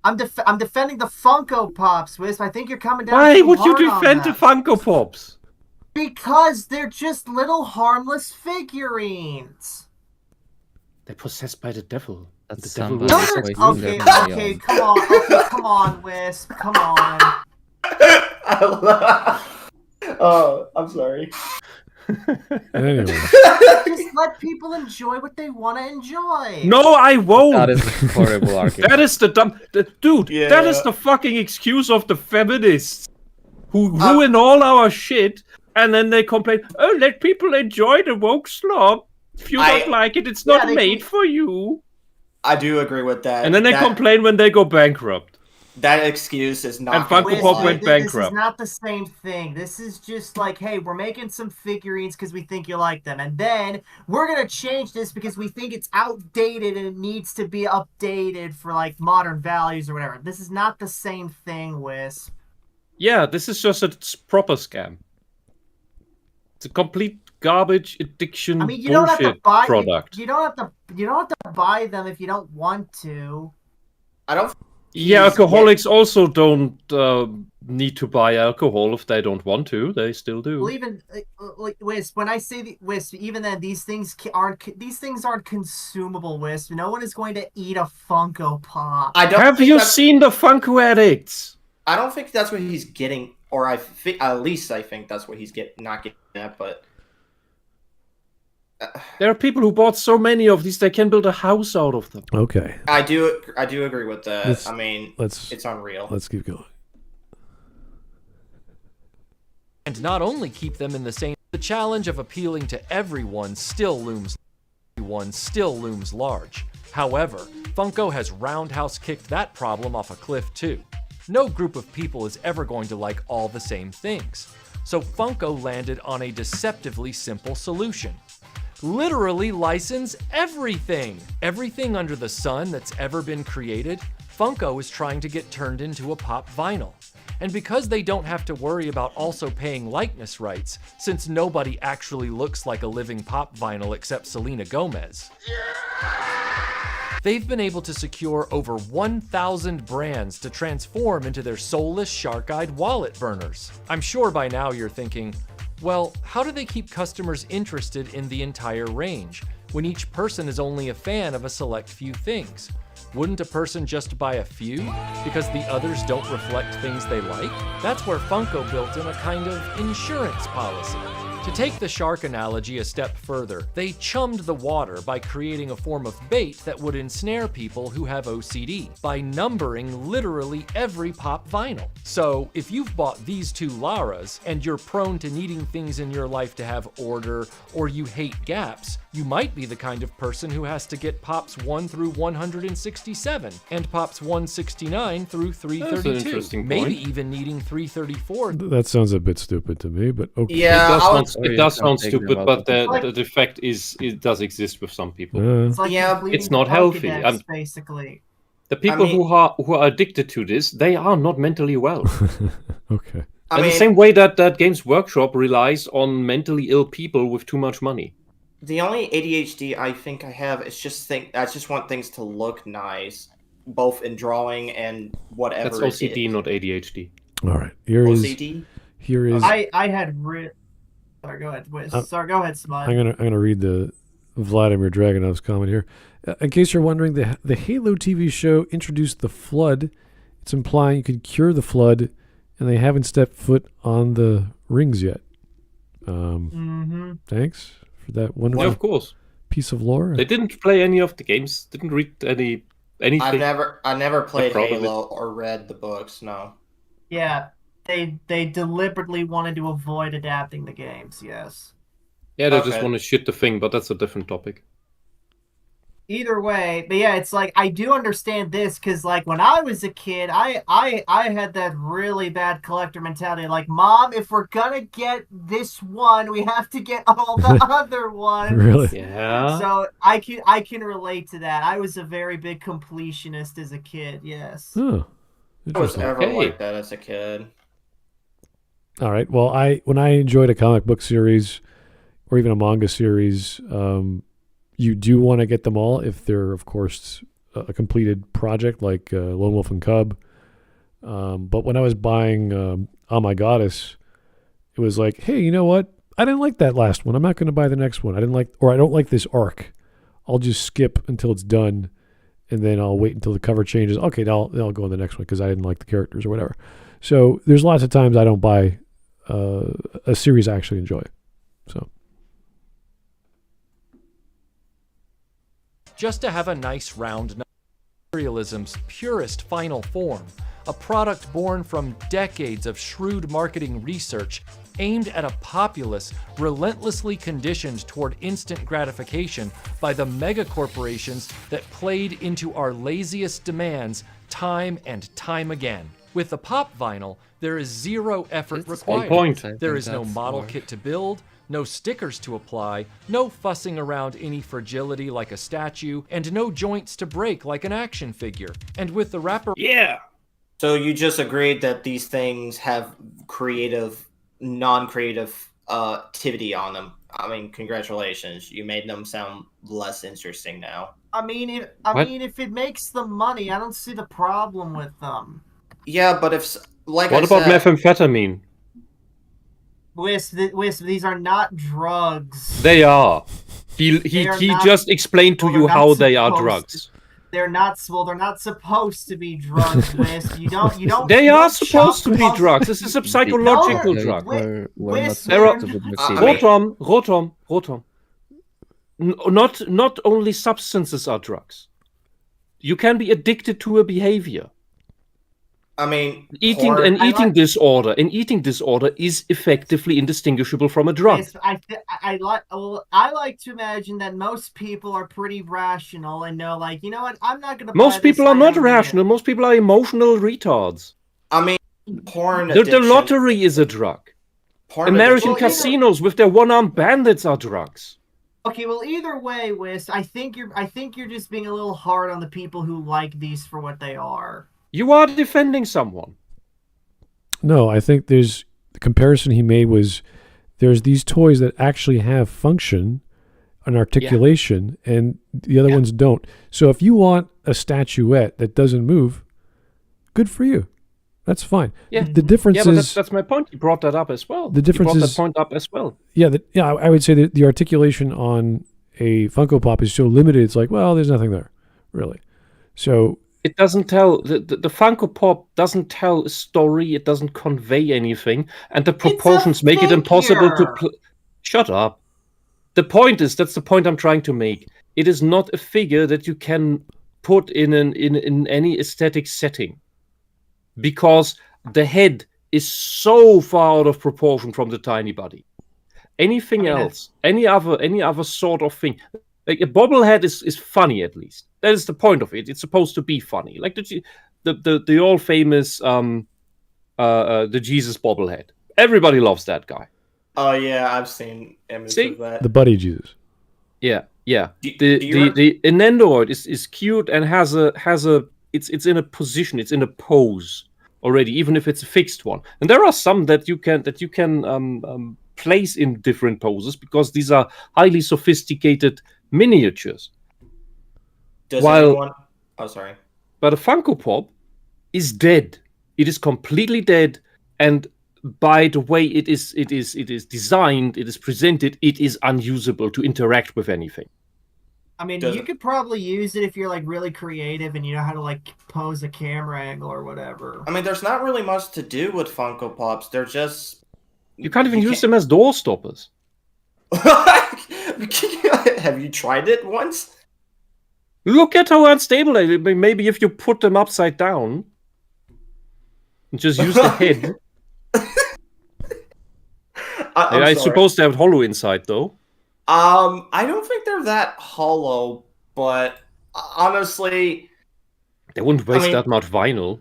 Speaker 2: I'm defending the Funko Pops, Wisp. I think you're coming down.
Speaker 3: Why
Speaker 2: too
Speaker 3: would you
Speaker 2: hard on
Speaker 3: defend the
Speaker 2: them.
Speaker 3: Funko Pops?
Speaker 2: Because they're just little harmless figurines.
Speaker 3: They're possessed by the devil.
Speaker 4: That's
Speaker 3: The devil
Speaker 4: somebody
Speaker 3: will-
Speaker 2: No,
Speaker 4: wasting
Speaker 2: okay,
Speaker 4: their money
Speaker 2: okay,
Speaker 4: on.
Speaker 2: come on, okay, come on, Wisp, come on.
Speaker 6: Oh, I'm sorry.
Speaker 1: Anyway,
Speaker 2: Just let people enjoy what they want to enjoy.
Speaker 3: No, I won't.
Speaker 4: That is a horrible argument.
Speaker 3: That is the dumb... dude,
Speaker 6: Yeah.
Speaker 3: that is the fucking excuse of the feminists who ruin all our shit, and then they complain, oh, let people enjoy the woke slop. If you don't like it, it's not
Speaker 2: they
Speaker 3: made
Speaker 2: can-
Speaker 3: for you.
Speaker 6: I do agree with that.
Speaker 3: And then they
Speaker 6: That-
Speaker 3: complain when they go bankrupt.
Speaker 6: that excuse is not.
Speaker 5: And Funko Pop went
Speaker 2: This is
Speaker 5: bankrupt.
Speaker 2: not the same thing. This is just like, hey, we're making some figurines because we think you like them, and then we're gonna change this because we think it's outdated and it needs to be updated for like modern values or whatever. This is not the same thing, Wisp.
Speaker 3: Yeah, this is just a proper scam. It's a complete garbage addiction
Speaker 2: I mean, you don't have to
Speaker 3: bullshit
Speaker 2: buy
Speaker 3: product.
Speaker 2: You don't have to buy them if you don't want to.
Speaker 6: I don't.
Speaker 3: Yeah, alcoholics also don't need to buy alcohol if they don't want to. They still do.
Speaker 2: Well, even like Wisp, when I say Wisp, even then these things aren't consumable. Wisp, no one is going to eat a Funko Pop.
Speaker 3: Have you seen the Funko addicts?
Speaker 6: I don't think that's what he's getting, or at least I think that's what he's not getting at. But
Speaker 3: there are people who bought so many of these they can build a house out of them.
Speaker 1: Okay.
Speaker 6: I do agree with that. It's unreal.
Speaker 1: Let's keep going.
Speaker 5: And not only keep them in the same, the challenge of appealing to everyone still looms large. However, Funko has roundhouse kicked that problem off a cliff too. No group of people is ever going to like all the same things. So Funko landed on a deceptively simple solution. Literally license everything! Everything under the sun that's ever been created, Funko is trying to get turned into a pop vinyl. And because they don't have to worry about also paying likeness rights, since nobody actually looks like a living pop vinyl except Selena Gomez, they've been able to secure over 1,000 brands to transform into their soulless, shark-eyed wallet burners. I'm sure by now you're thinking, well, how do they keep customers interested in the entire range, when each person is only a fan of a select few things? Wouldn't a person just buy a few because the others don't reflect things they like? That's where Funko built in a kind of insurance policy. To take the shark analogy a step further, they chummed the water by creating a form of bait that would ensnare people who have OCD by numbering literally every pop vinyl. So if you've bought these two Laras and you're prone to needing things in your life to have order, or you hate gaps, you might be the kind of person who has to get pops 1 through 167 and pops 169 through 332. Maybe even needing 334.
Speaker 1: That sounds a bit stupid to me, but okay.
Speaker 6: Yeah,
Speaker 3: it does sound stupid, but the fact is it does exist with some people.
Speaker 2: It's like
Speaker 3: it's not healthy.
Speaker 2: Basically.
Speaker 3: The people who are addicted to this, they are not mentally well.
Speaker 1: Okay.
Speaker 3: The same way that Games Workshop relies on mentally ill people with too much money.
Speaker 6: The only ADHD I think I have is I just want things to look nice, both in drawing and whatever.
Speaker 3: That's OCD, not ADHD.
Speaker 1: All right.
Speaker 6: OCD?
Speaker 1: Here is.
Speaker 2: I had Sorry, go ahead. Sorry, go ahead, Smud.
Speaker 1: I'm gonna read the Vladimir Dragonov's comment here. In case you're wondering, the Halo TV show introduced the Flood. It's implying you could cure the Flood, and they haven't stepped foot on the rings yet. Thanks for that wonderful
Speaker 3: of course.
Speaker 1: piece of lore.
Speaker 3: They didn't play any of the games. Didn't read anything.
Speaker 6: I never played Halo or read the books. No.
Speaker 2: Yeah. They deliberately wanted to avoid adapting the games, yes.
Speaker 3: Yeah, they just want to shit the thing, but that's a different topic.
Speaker 2: Either way, but yeah, it's like I do understand this because like when I was a kid, I had that really bad collector mentality. Like, Mom, if we're gonna get this one, we have to get all the other ones.
Speaker 1: Really?
Speaker 3: Yeah.
Speaker 2: So I can relate to that. I was a very big completionist as a kid. Yes.
Speaker 1: Oh,
Speaker 6: I was ever like that as a kid.
Speaker 1: All right. Well, when I enjoyed a comic book series or even a manga series, you do want to get them all if they're, of course, a completed project like Lone Wolf and Cub. But when I was buying Oh My Goddess, it was like, hey, you know what? I didn't like that last one. I'm not going to buy the next one. I don't like this arc. I'll just skip until it's done, and then I'll wait until the cover changes. Okay, then I'll go on the next one because I didn't like the characters or whatever. So there's lots of times I don't buy a series I actually enjoy. So
Speaker 5: just to have a nice round materialism's purest final form, a product born from decades of shrewd marketing research aimed at a populace relentlessly conditioned toward instant gratification by the mega corporations that played into our laziest demands time and time again. With the pop vinyl, there is zero effort
Speaker 4: It's
Speaker 5: required.
Speaker 3: point.
Speaker 4: I
Speaker 5: There
Speaker 4: think
Speaker 5: is no
Speaker 4: that's
Speaker 5: model
Speaker 4: more-
Speaker 5: kit to build, no stickers to apply, no fussing around any fragility like a statue, and no joints to break like an action figure. And with the wrapper
Speaker 3: Yeah.
Speaker 6: So you just agreed that these things have creative, non-creative activity on them. I mean, congratulations. You made them sound less interesting now.
Speaker 2: I mean,
Speaker 3: What?
Speaker 2: if it makes them money, I don't see the problem with them.
Speaker 6: Yeah, but if, like
Speaker 3: What
Speaker 6: I
Speaker 3: about
Speaker 6: said,
Speaker 3: methamphetamine?
Speaker 2: Wisp, these are not drugs.
Speaker 3: They are. He
Speaker 2: They are
Speaker 3: he
Speaker 2: not-
Speaker 3: just explained to
Speaker 2: well,
Speaker 3: you
Speaker 2: they're
Speaker 3: how
Speaker 2: not
Speaker 3: they are
Speaker 2: supposed
Speaker 3: drugs.
Speaker 2: They're not. Well, they're not supposed to be drugs, Wisp. You don't.
Speaker 3: They
Speaker 2: you
Speaker 3: are
Speaker 2: don't
Speaker 3: supposed to
Speaker 2: chop
Speaker 3: be
Speaker 2: puzzle-
Speaker 3: drugs. This is a psychological
Speaker 2: No,
Speaker 3: drug.
Speaker 4: We're
Speaker 2: Wisp,
Speaker 4: not
Speaker 3: There are-
Speaker 4: supposed to be
Speaker 6: I mean-
Speaker 4: material.
Speaker 3: Rotom. Not only substances are drugs. You can be addicted to a behavior.
Speaker 6: I mean,
Speaker 3: An eating disorder is effectively indistinguishable from a drug.
Speaker 2: Wisp, I like to imagine that most people are pretty rational and know, like, you know what? I'm not gonna.
Speaker 3: Most
Speaker 2: buy this,
Speaker 3: people are
Speaker 2: I
Speaker 3: not
Speaker 2: don't need it.
Speaker 3: rational. Most people are emotional retards.
Speaker 6: I mean, porn
Speaker 3: The
Speaker 6: addiction.
Speaker 3: lottery is a drug.
Speaker 6: Porn
Speaker 3: American
Speaker 2: Well, either-
Speaker 3: casinos with their one-armed bandits are drugs.
Speaker 2: Okay, well, either way, Wisp, I think you're just being a little hard on the people who like these for what they are.
Speaker 3: You are defending someone.
Speaker 1: No, I think the comparison he made was there's these toys that actually have function and articulation, and the other ones don't. So if you want a statuette that doesn't move, good for you. That's fine.
Speaker 3: Yeah.
Speaker 1: The difference
Speaker 3: Yeah, but
Speaker 1: is
Speaker 3: that's my point. You brought that up as well.
Speaker 1: The difference
Speaker 3: you brought
Speaker 1: is-
Speaker 3: that point up as well.
Speaker 1: I would say that the articulation on a Funko Pop is so limited. It's like, well, there's nothing there, really. So
Speaker 3: It doesn't tell the Funko Pop doesn't tell a story. It doesn't convey anything, and the proportions make it impossible to.
Speaker 2: figure.
Speaker 3: Shut up. The point is that's the point I'm trying to make. It is not a figure that you can put in any aesthetic setting, because the head is so far out of proportion from the tiny body. Anything else, any other sort of thing, like a bobblehead is funny at least. That is the point of it. It's supposed to be funny, like the all famous the Jesus bobblehead. Everybody loves that guy.
Speaker 6: Oh yeah, I've seen images
Speaker 3: See?
Speaker 6: of that.
Speaker 1: the Buddy Jesus.
Speaker 3: Yeah.
Speaker 6: Do
Speaker 3: The
Speaker 6: you
Speaker 3: the Enendoroid is cute and has a it's in a position, it's in a pose already, even if it's a fixed one. And there are some that you can place in different poses because these are highly sophisticated miniatures.
Speaker 6: Does
Speaker 3: while-
Speaker 6: anyone? Oh, sorry.
Speaker 3: But a Funko Pop is dead. It is completely dead, and by the way it is designed, it is presented, it is unusable to interact with anything.
Speaker 2: I mean,
Speaker 6: Does
Speaker 2: you
Speaker 6: it-
Speaker 2: could probably use it if you're like really creative and you know how to like pose a camera angle or whatever.
Speaker 6: I mean, there's not really much to do with Funko Pops. They're just.
Speaker 3: You can't even use them as door stoppers.
Speaker 6: Have you tried it once?
Speaker 3: Look at how unstable they are. Maybe if you put them upside down and just use the head.
Speaker 6: I'm
Speaker 3: I
Speaker 6: sorry.
Speaker 3: suppose they have hollow inside, though.
Speaker 6: I don't think they're that hollow, but honestly,
Speaker 3: They wouldn't waste
Speaker 6: mean-
Speaker 3: that much vinyl.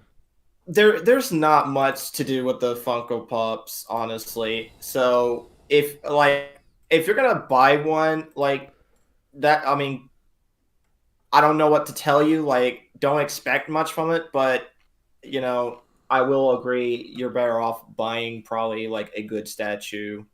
Speaker 6: there's not much to do with the Funko Pops, honestly. So if you're gonna buy one like that, I mean, I don't know what to tell you. Like, don't expect much from it, but you know, I will agree you're better off buying probably like a good statue,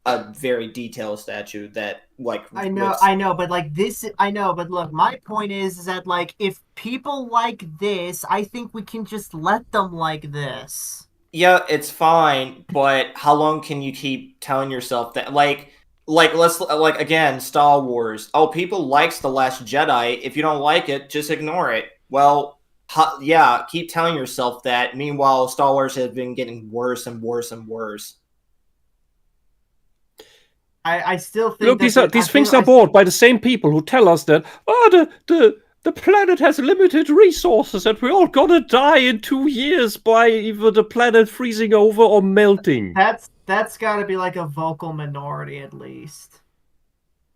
Speaker 6: a very detailed statue that like.
Speaker 2: I know, but like this, I know, but look, my point is that like if people like this, I think we can just let them like this.
Speaker 6: Yeah, it's fine, but how long can you keep telling yourself that? Like let's like again, Star Wars. Oh, people likes The Last Jedi. If you don't like it, just ignore it. Well, yeah, keep telling yourself that. Meanwhile, Star Wars has been getting worse and worse and worse.
Speaker 2: I still think
Speaker 3: Look,
Speaker 2: that
Speaker 3: these things are bought by the same people who tell us that the planet has limited resources and we're all gonna die in 2 years by either the planet freezing over or melting.
Speaker 2: That's got to be like a vocal minority at least.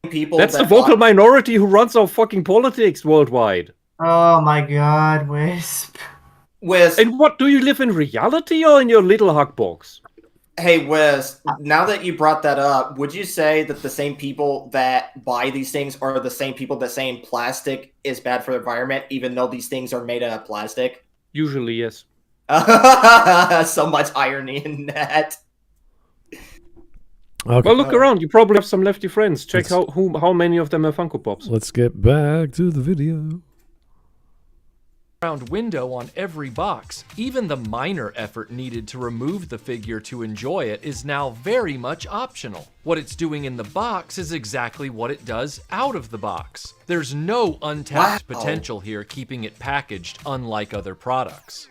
Speaker 6: People
Speaker 3: That's the
Speaker 6: that
Speaker 3: vocal minority who runs our fucking politics worldwide.
Speaker 2: Oh my God, Wisp.
Speaker 6: Wes,
Speaker 3: And what, do you live in reality or in your little hug box?
Speaker 6: hey Wes, now that you brought that up, would you say that the same people that buy these things are the same people that saying plastic is bad for the environment, even though these things are made out of plastic?
Speaker 3: Usually, yes.
Speaker 6: So much irony in that.
Speaker 1: Okay.
Speaker 3: Well, look around. You probably have some lefty friends. Check how many of them are Funko Pops.
Speaker 1: Let's get back to the video.
Speaker 5: Round window on every box. Even the minor effort needed to remove the figure to enjoy it is now very much optional. What it's doing in the box is exactly what it does out of the box. There's no untapped potential here keeping it packaged, unlike other products.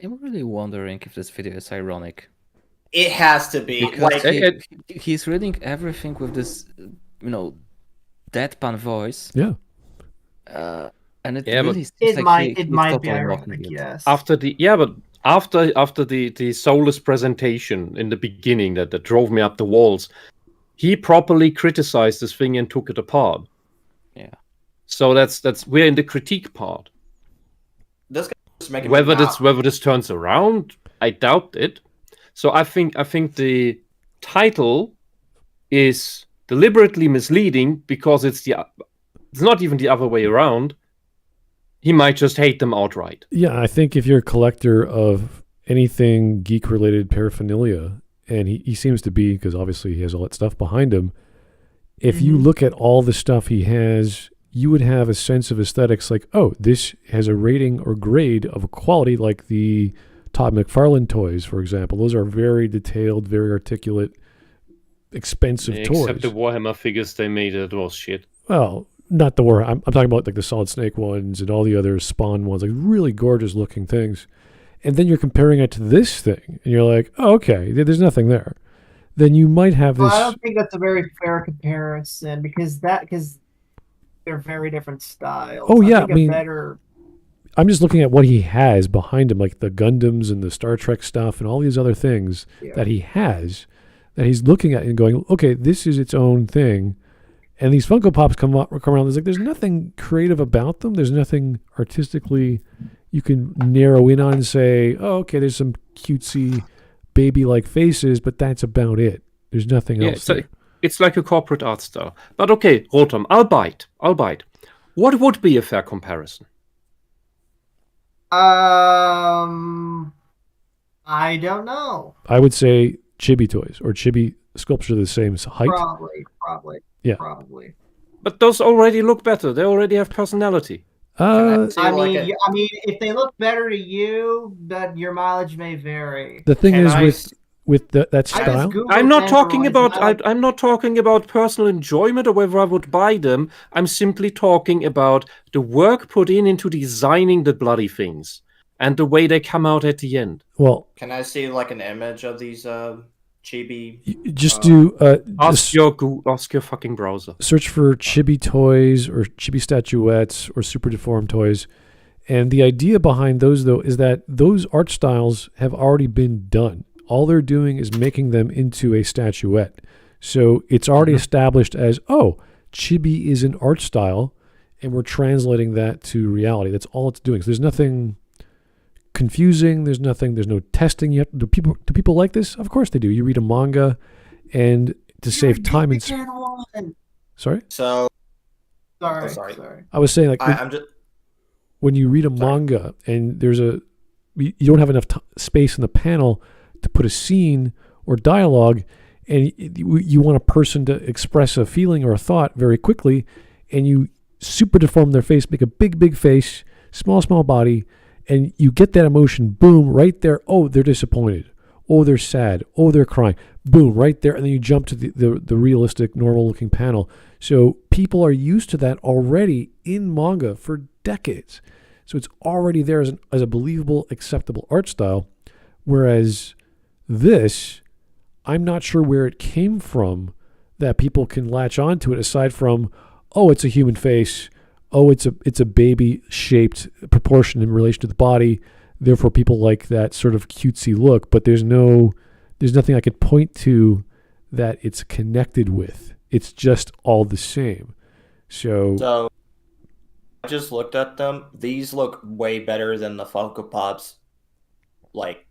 Speaker 4: I'm really wondering if this video is ironic.
Speaker 6: It has to be.
Speaker 4: Because
Speaker 6: Like,
Speaker 4: he's reading everything with this, deadpan voice.
Speaker 1: Yeah.
Speaker 4: And it
Speaker 3: Yeah, but
Speaker 4: really seems
Speaker 2: It
Speaker 4: like
Speaker 2: might be
Speaker 4: totally
Speaker 2: ironic,
Speaker 4: mocking it.
Speaker 2: yes.
Speaker 3: After the soulless presentation in the beginning that drove me up the walls, he properly criticized this thing and took it apart.
Speaker 4: Yeah.
Speaker 3: So that's we're in the critique part.
Speaker 6: this guy's making
Speaker 3: Whether
Speaker 6: me
Speaker 3: this turns around, I doubt it. So I think the title is deliberately misleading because it's not even the other way around. He might just hate them outright.
Speaker 1: Yeah, I think if you're a collector of anything geek-related paraphernalia, and he seems to be, because obviously he has all that stuff behind him, if you look at all the stuff he has, you would have a sense of aesthetics like, oh, this has a rating or grade of a quality like the Todd McFarlane toys, for example. Those are very detailed, very articulate, expensive toys.
Speaker 3: Except the Warhammer figures they made, it was shit.
Speaker 1: Well, not the Warhammer. I'm talking about like the Solid Snake ones and all the other Spawn ones, like really gorgeous looking things. And then you're comparing it to this thing, and you're like, oh, okay, there's nothing there. Then you might have this.
Speaker 2: Well, I don't think that's a very fair comparison because they're very different styles.
Speaker 1: Oh, yeah,
Speaker 2: I think
Speaker 1: I mean,
Speaker 2: better.
Speaker 1: I'm just looking at what he has behind him, like the Gundams and the Star Trek stuff and all these other things that he has, that he's looking at and going, okay, this is its own thing. And these Funko Pops come around. There's nothing creative about them. There's nothing artistically you can narrow in on and say, oh, okay, there's some cutesy baby-like faces, but that's about it. There's nothing else.
Speaker 3: It's like a corporate art style. But okay, Rotom, I'll bite. What would be a fair comparison?
Speaker 2: I don't know.
Speaker 1: I would say chibi toys or chibi sculpture the same height.
Speaker 2: Probably.
Speaker 1: Yeah.
Speaker 2: Probably.
Speaker 3: But those already look better. They already have personality.
Speaker 2: I mean, if they look better to you, that your mileage may vary.
Speaker 1: The thing is with that style.
Speaker 3: I'm not talking about personal enjoyment or whether I would buy them. I'm simply talking about the work put into designing the bloody things and the way they come out at the end.
Speaker 1: Well,
Speaker 6: can I see like an image of these chibi?
Speaker 1: Just do
Speaker 3: ask your fucking browser.
Speaker 1: Search for chibi toys or chibi statuettes or super deformed toys. And the idea behind those, though, is that those art styles have already been done. All they're doing is making them into a statuette. So it's already established as, oh, chibi is an art style, and we're translating that to reality. That's all it's doing. So there's nothing confusing. There's no testing. Do people like this? Of course they do. You read a manga, and to save time and sorry.
Speaker 6: So
Speaker 2: sorry.
Speaker 1: I was saying when you read a manga and you don't have enough space in the panel to put a scene or dialogue, and you want a person to express a feeling or a thought very quickly, and you super deform their face, make a big face, small body, and you get that emotion, boom, right there. Oh, they're disappointed. Oh, they're sad. Oh, they're crying. Boom, right there. And then you jump to the realistic, normal-looking panel. So people are used to that already in manga for decades. So it's already there as a believable, acceptable art style, whereas this, I'm not sure where it came from that people can latch onto it aside from, oh, it's a human face. Oh, it's a baby-shaped proportion in relation to the body. Therefore, people like that sort of cutesy look. But there's nothing I could point to that it's connected with. It's just all the same. So
Speaker 6: just looked at them. These look way better than the Funko Pops. Like,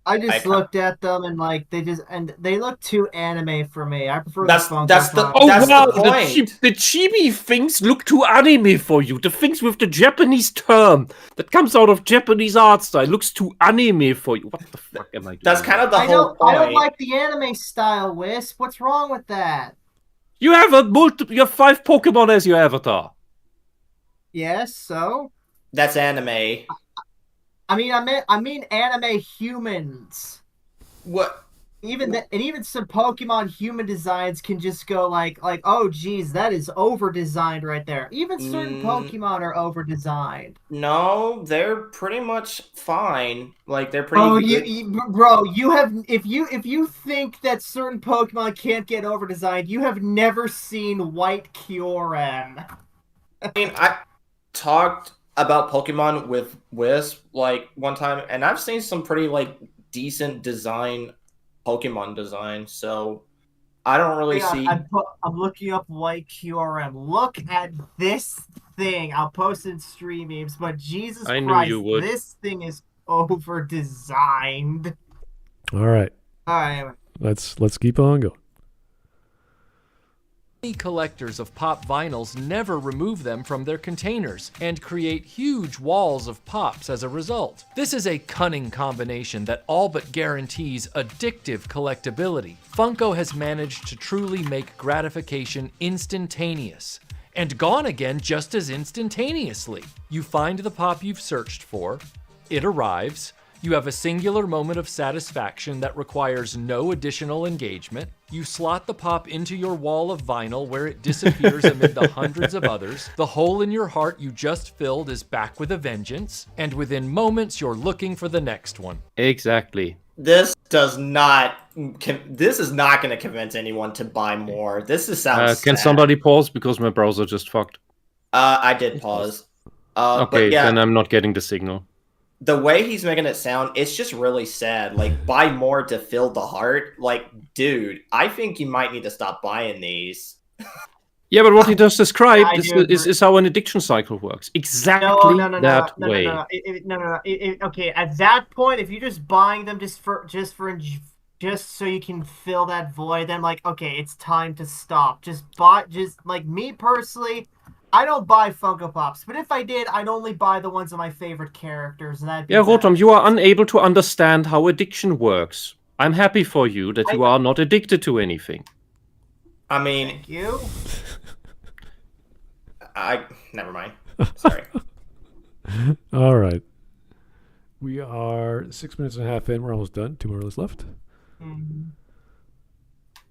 Speaker 2: I just looked at them and like they look too anime for me. I prefer
Speaker 6: That's-
Speaker 2: the Funko
Speaker 6: that's the-
Speaker 2: Pops.
Speaker 3: Oh
Speaker 6: That's
Speaker 3: wow,
Speaker 6: the point.
Speaker 3: the chibi things look too anime for you. The things with the Japanese term that comes out of Japanese art style looks too anime for you. What the fuck am I doing?
Speaker 6: That's kind of the
Speaker 2: I
Speaker 6: whole
Speaker 2: don't.
Speaker 6: point.
Speaker 2: I don't like the anime style, Wisp. What's wrong with that?
Speaker 3: You have you have 5 Pokemon as your avatar.
Speaker 2: Yes. So.
Speaker 6: That's anime.
Speaker 2: I mean anime humans.
Speaker 6: What?
Speaker 2: Even some Pokemon human designs can just go like oh geez, that is over designed right there. Even certain Pokemon are over designed.
Speaker 6: No, they're pretty much fine. Like they're pretty.
Speaker 2: Oh,
Speaker 6: good.
Speaker 2: bro, you have if you think that certain Pokemon can't get over designed, you have never seen White Kyurem.
Speaker 6: I mean, I talked about Pokemon with Wisp like one time, and I've seen some pretty like decent Pokemon design. So I don't really see.
Speaker 2: I'm looking up White Kyurem. Look at this thing. I'll post it in stream memes, but Jesus
Speaker 3: I knew
Speaker 2: Christ,
Speaker 3: you would.
Speaker 2: this thing is over designed.
Speaker 1: All right,
Speaker 2: All right.
Speaker 1: let's keep on going.
Speaker 5: Many collectors of pop vinyls never remove them from their containers and create huge walls of pops as a result. This is a cunning combination that all but guarantees addictive collectability. Funko has managed to truly make gratification instantaneous, and gone again just as instantaneously. You find the pop you've searched for, it arrives, you have a singular moment of satisfaction that requires no additional engagement. You slot the pop into your wall of vinyl where it disappears amid the hundreds of others. The hole in your heart you just filled is back with a vengeance, and within moments you're looking for the next one.
Speaker 3: Exactly.
Speaker 6: This is not going to convince anyone to buy more. Sounds.
Speaker 3: Can
Speaker 6: sad.
Speaker 3: somebody pause because my browser just fucked?
Speaker 6: I did pause.
Speaker 3: Okay,
Speaker 6: but yeah,
Speaker 3: then I'm not getting the signal.
Speaker 6: the way he's making it sound, it's just really sad. Like, buy more to fill the heart. Like, dude, I think you might need to stop buying these.
Speaker 3: Yeah, but what he just described
Speaker 2: I
Speaker 3: is how an addiction cycle works. Exactly that way.
Speaker 2: Okay, at that point, if you're just buying them just so you can fill that void, then like, okay, it's time to stop. Just like me personally, I don't buy Funko Pops, but if I did, I'd only buy the ones of my favorite characters. And
Speaker 3: Yeah, Rotom, you are unable to understand how addiction works. I'm happy for you that you are not addicted to anything.
Speaker 6: I mean,
Speaker 2: Thank you.
Speaker 6: Never mind. Sorry.
Speaker 1: All right. We are 6 minutes and a half in. We're almost done. 2 more lists left.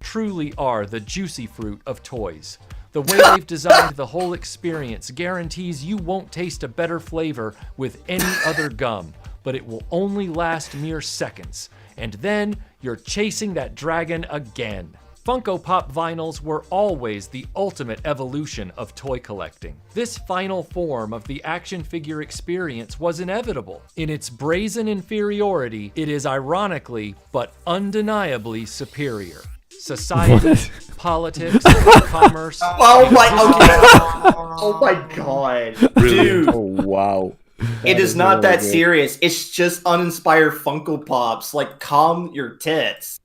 Speaker 5: Truly are the juicy fruit of toys. The way they've designed the whole experience guarantees you won't taste a better flavor with any other gum, but it will only last mere seconds. And then you're chasing that dragon again. Funko Pop vinyls were always the ultimate evolution of toy collecting. This final form of the action figure experience was inevitable. In its brazen inferiority, it is ironically but undeniably superior. Society, politics, commerce.
Speaker 6: Oh my god. Dude.
Speaker 4: Oh, wow.
Speaker 6: It is not that serious. It's just uninspired Funko Pops. Like, calm your tits.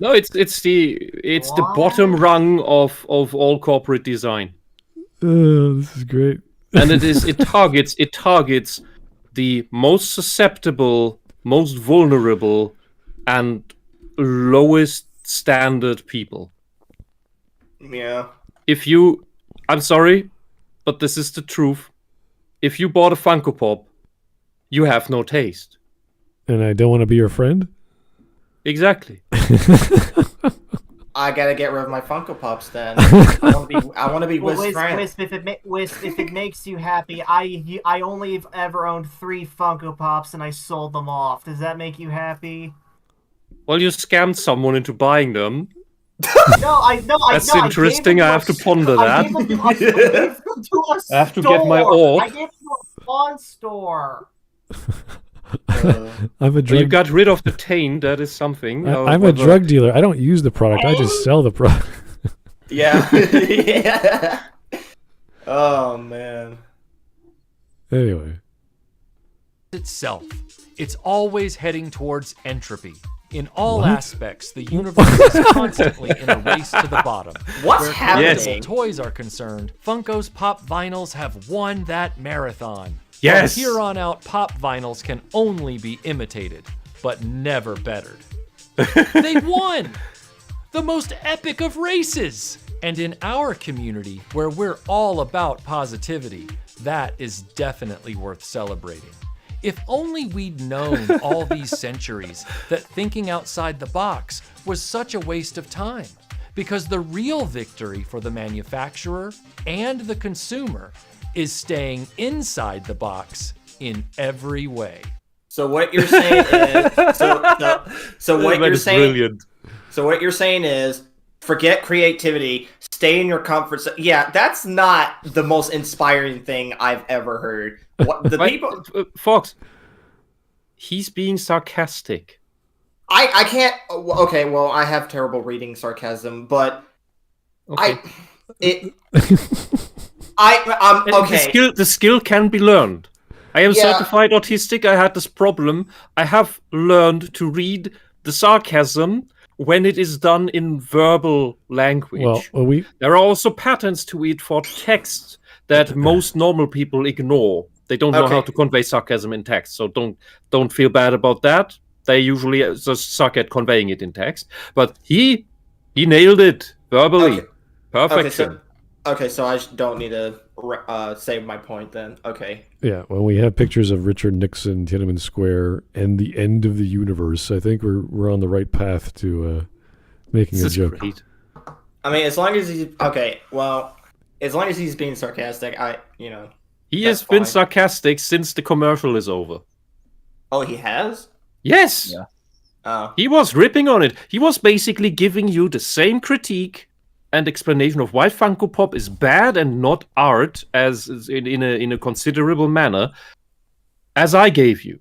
Speaker 3: No, it's the bottom rung of all corporate design.
Speaker 1: Oh, this is great.
Speaker 3: And it targets the most susceptible, most vulnerable, and lowest standard people.
Speaker 6: Yeah.
Speaker 3: I'm sorry, but this is the truth. If you bought a Funko Pop, you have no taste.
Speaker 1: And I don't want to be your friend?
Speaker 3: Exactly.
Speaker 6: I gotta get rid of my Funko Pops then. I want to be Wisp friend.
Speaker 2: Wisp, if it makes you happy, I only have ever owned 3 Funko Pops and I sold them off. Does that make you happy?
Speaker 3: Well, you scammed someone into buying them.
Speaker 2: That's
Speaker 3: interesting. I have to ponder that. I have to get my orb.
Speaker 2: I gave them to a pawn store.
Speaker 1: I'm a drug.
Speaker 3: You got rid of the taint. That is something.
Speaker 1: I'm a drug dealer. I don't use the product. I just sell the product.
Speaker 6: Yeah. Yeah. Oh man.
Speaker 1: Anyway.
Speaker 5: Itself, it's always heading towards entropy. In all
Speaker 1: What?
Speaker 5: aspects, the universe is constantly in a race to the bottom.
Speaker 6: What's
Speaker 5: Where
Speaker 6: happening?
Speaker 5: collectible toys are concerned, Funko's pop vinyls have won that marathon.
Speaker 3: Yes!
Speaker 5: From here on out, pop vinyls can only be imitated, but never bettered. They won! The most epic of races! And in our community, where we're all about positivity, that is definitely worth celebrating. If only we'd known all these centuries that thinking outside the box was such a waste of time. Because the real victory for the manufacturer and the consumer is staying inside the box in every way.
Speaker 6: So what you're saying is so what you're saying
Speaker 3: Brilliant.
Speaker 6: So what you're saying is forget creativity, stay in your comfort zone. Yeah, that's not the most inspiring thing I've ever heard. What the people
Speaker 3: Fox, he's being sarcastic.
Speaker 6: I can't okay, well, I have terrible reading sarcasm, but
Speaker 3: Okay.
Speaker 6: I'm okay.
Speaker 3: The skill can be learned. I am
Speaker 6: Yeah.
Speaker 3: certified autistic. I had this problem. I have learned to read the sarcasm when it is done in verbal language.
Speaker 1: Well,
Speaker 3: There are also patterns to it for text that most normal people ignore. They don't know how
Speaker 6: Okay.
Speaker 3: to convey sarcasm in text, so don't feel bad about that. They usually just suck at conveying it in text. But he nailed it verbally.
Speaker 6: Okay.
Speaker 3: Perfection.
Speaker 6: So I don't need to save my point then. Okay.
Speaker 1: yeah, when we have pictures of Richard Nixon, Tiananmen Square, and the end of the universe, I think we're on the right path to making
Speaker 3: This
Speaker 1: a
Speaker 3: is
Speaker 1: joke.
Speaker 3: great.
Speaker 6: I mean, as long as he's being sarcastic,
Speaker 3: He
Speaker 6: That's
Speaker 3: has been
Speaker 6: fine.
Speaker 3: sarcastic since the commercial is over.
Speaker 6: Oh, he has?
Speaker 3: Yes.
Speaker 4: Yeah.
Speaker 6: Oh.
Speaker 3: He was ripping on it. He was basically giving you the same critique and explanation of why Funko Pop is bad and not art, as in a considerable manner, as I gave you.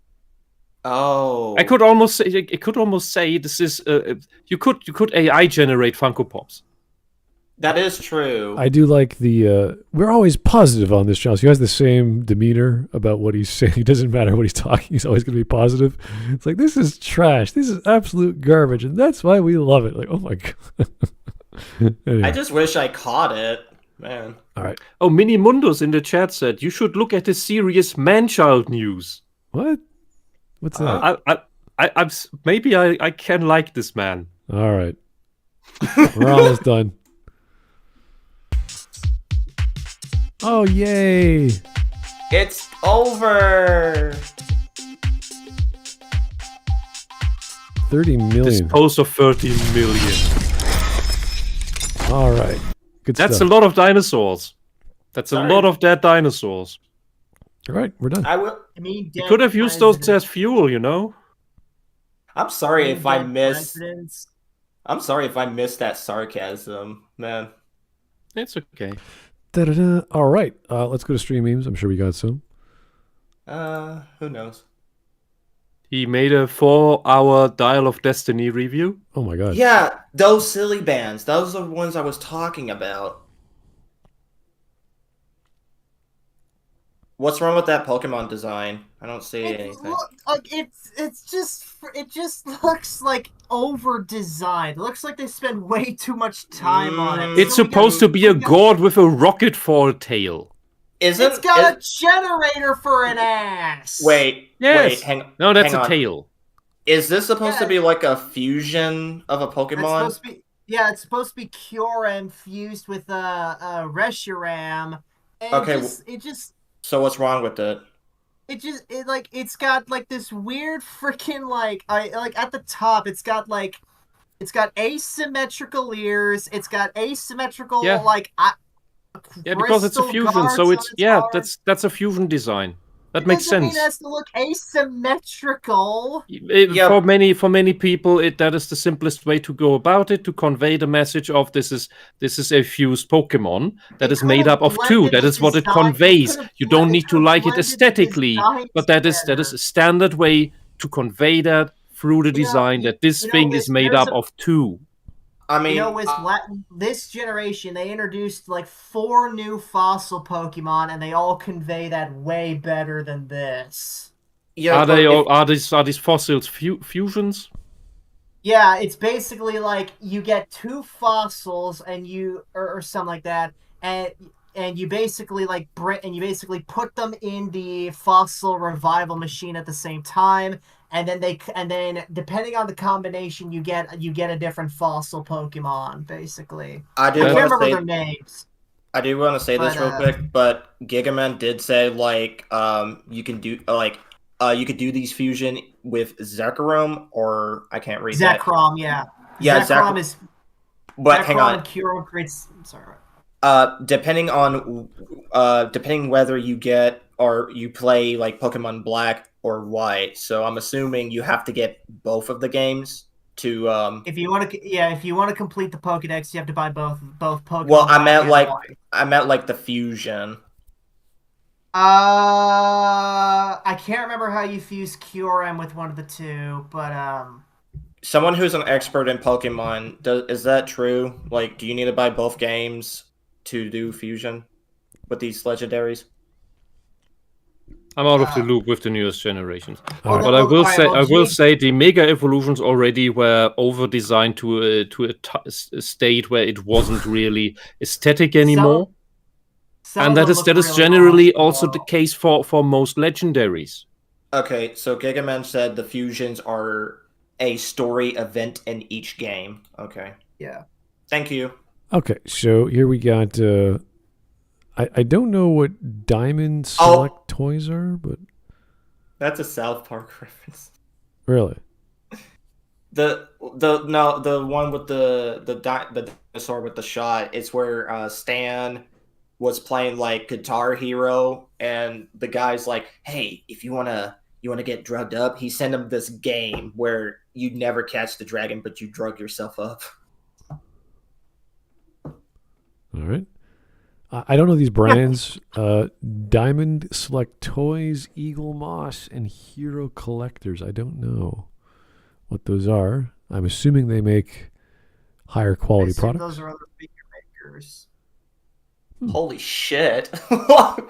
Speaker 6: Oh.
Speaker 3: I could almost say this is you could AI generate Funko Pops.
Speaker 6: That is true.
Speaker 1: I do like the we're always positive on this channel. So he has the same demeanor about what he's saying. It doesn't matter what he's talking. He's always going to be positive. It's like, this is trash. This is absolute garbage. And that's why we love it. Like, oh my God. Anyway.
Speaker 6: I just wish I caught it. Man.
Speaker 1: All right.
Speaker 3: Oh, Mini Mundus in the chat said you should look at the serious man-child news.
Speaker 1: What? What's that?
Speaker 3: Maybe I can like this man.
Speaker 1: All right. We're almost done. Oh, yay.
Speaker 6: It's over.
Speaker 1: 30 million.
Speaker 3: Dispose of 13 million.
Speaker 1: All right. Good
Speaker 3: That's
Speaker 1: stuff.
Speaker 3: a lot of dinosaurs. That's
Speaker 6: Sorry.
Speaker 3: a lot of dead dinosaurs.
Speaker 1: All right. We're done.
Speaker 6: I will.
Speaker 2: I mean,
Speaker 3: You could have used those as fuel, you know?
Speaker 6: I'm sorry if I missed.
Speaker 2: Presidents.
Speaker 6: I'm sorry if I missed that sarcasm, man.
Speaker 3: It's okay.
Speaker 1: Da-da-da. All right. Let's go to stream memes. I'm sure we got some.
Speaker 6: Who knows?
Speaker 3: He made a 4-hour Dial of Destiny review.
Speaker 1: Oh my God.
Speaker 6: Yeah, those silly bands. Those are the ones I was talking about. What's wrong with that Pokemon design? I don't see anything.
Speaker 2: It just looks like over designed. It looks like they spend way too much time on it.
Speaker 3: It's supposed to be a god with a rocket for a tail.
Speaker 2: It's got a generator for an ass.
Speaker 6: Wait,
Speaker 3: Yes.
Speaker 6: hang
Speaker 3: No, that's
Speaker 6: hang
Speaker 3: a
Speaker 6: on.
Speaker 3: tail.
Speaker 6: Is this supposed to
Speaker 2: Yeah.
Speaker 6: be like a fusion of a
Speaker 2: It's
Speaker 6: Pokemon?
Speaker 2: supposed to be, it's supposed to be Kyurem fused with Reshiram. And
Speaker 6: Okay, So what's wrong with it?
Speaker 2: it's got like this weird freaking like at the top it's got asymmetrical ears. It's got asymmetrical
Speaker 3: Yeah. Yeah, because it's a
Speaker 2: crystal
Speaker 3: fusion,
Speaker 2: guards
Speaker 3: so
Speaker 2: on
Speaker 3: it's
Speaker 2: its
Speaker 3: that's
Speaker 2: arms.
Speaker 3: a fusion design. That
Speaker 2: It
Speaker 3: makes
Speaker 2: doesn't mean
Speaker 3: sense.
Speaker 2: it has to look asymmetrical.
Speaker 6: Yeah.
Speaker 3: For many people, that is the simplest way to go about it, to convey the message of this is a fused Pokemon that
Speaker 2: They
Speaker 3: is made
Speaker 2: could've
Speaker 3: up of two.
Speaker 2: blended
Speaker 3: That
Speaker 2: the
Speaker 3: is what it
Speaker 2: design- they
Speaker 3: conveys.
Speaker 2: could've
Speaker 3: You don't
Speaker 2: blended-
Speaker 3: need to
Speaker 2: could've
Speaker 3: like it
Speaker 2: blended the
Speaker 3: aesthetically,
Speaker 2: designs
Speaker 3: but that is
Speaker 2: better.
Speaker 3: a standard way to convey that through the
Speaker 2: You know,
Speaker 3: design that this
Speaker 2: you know,
Speaker 3: thing is made
Speaker 2: there's
Speaker 3: up of two.
Speaker 6: I mean,
Speaker 2: this generation they introduced like 4 new fossil Pokemon, and they all convey that way better than this.
Speaker 6: yeah,
Speaker 3: Are these fossils fusions?
Speaker 2: Yeah, it's basically like you get 2 fossils and or something like that, and you basically put them in the fossil revival machine at the same time, and then depending on the combination you get a different fossil Pokemon basically.
Speaker 6: I
Speaker 2: I can't remember their names.
Speaker 6: I do want to say this real quick, but Gigaman did say like you can do you could do these fusion with Zekrom, or I can't read
Speaker 2: Zekrom,
Speaker 6: that.
Speaker 2: Yeah, Zekrom is.
Speaker 6: But
Speaker 2: Zekrom
Speaker 6: hang on.
Speaker 2: And Kyurem creates. I'm sorry.
Speaker 6: Depending whether you get or you play like Pokemon Black or White, so I'm assuming you have to get both of the games to
Speaker 2: If you want to complete the Pokédex, you have to buy both Pokemon.
Speaker 6: Well, I meant like the fusion.
Speaker 2: I can't remember how you fuse Kyurem with one of the 2, but
Speaker 6: Someone who's an expert in Pokemon, is that true? Like, do you need to buy both games to do fusion with these legendaries?
Speaker 3: I'm out of the loop with the newest generations.
Speaker 1: Right.
Speaker 3: But I will say the Mega Evolutions already were over-designed to a state where it wasn't really aesthetic anymore. And that is generally also the case for most legendaries.
Speaker 6: Okay, so Gigaman said the fusions are a story event in each game. Okay.
Speaker 2: Yeah.
Speaker 6: Thank you.
Speaker 1: Okay, so here we got. I don't know what Diamond Select toys are, but
Speaker 6: that's a South Park reference.
Speaker 1: Really?
Speaker 6: The one with the dinosaur with the shot. It's where Stan was playing like Guitar Hero, and the guy's like, "Hey, if you wanna get drugged up," he sent him this game where you'd never catch the dragon, but you drug yourself up.
Speaker 1: All right. I don't know these brands. Diamond Select Toys, Eagle Moss, and Hero Collectors. I don't know what those are. I'm assuming they make higher quality products.
Speaker 2: Those are other figure makers.
Speaker 6: Holy shit.
Speaker 1: A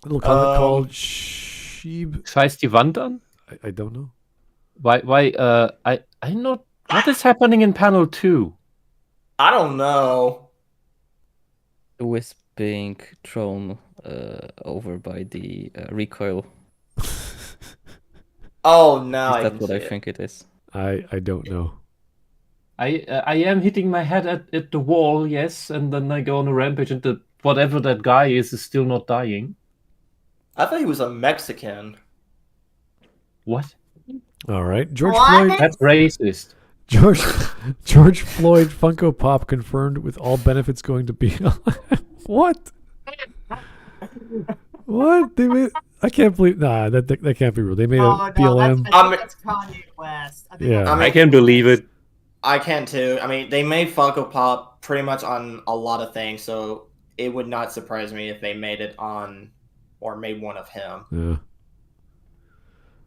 Speaker 1: little comic called Sheeb.
Speaker 3: Heißt die Wand an?
Speaker 1: I don't know.
Speaker 3: Why I'm not. What is happening in panel 2?
Speaker 6: I don't know.
Speaker 4: Whisp being thrown over by the recoil.
Speaker 6: Oh no!
Speaker 4: Is that what I think it is?
Speaker 1: I don't know.
Speaker 3: I am hitting my head at the wall, yes, and then I go on a rampage, and whatever that guy is still not dying.
Speaker 6: I thought he was a Mexican.
Speaker 3: What?
Speaker 1: All right, George
Speaker 2: What?
Speaker 1: Floyd.
Speaker 3: That's racist.
Speaker 1: George Floyd Funko Pop confirmed with all benefits going to be. What? What they made? I can't believe. Nah, that can't be real. They made a BLM.
Speaker 2: That's Kanye West.
Speaker 3: I can't believe it.
Speaker 6: I can too. I mean, they made Funko Pop pretty much on a lot of things, so it would not surprise me if they made it on or made one of him.
Speaker 1: Yeah.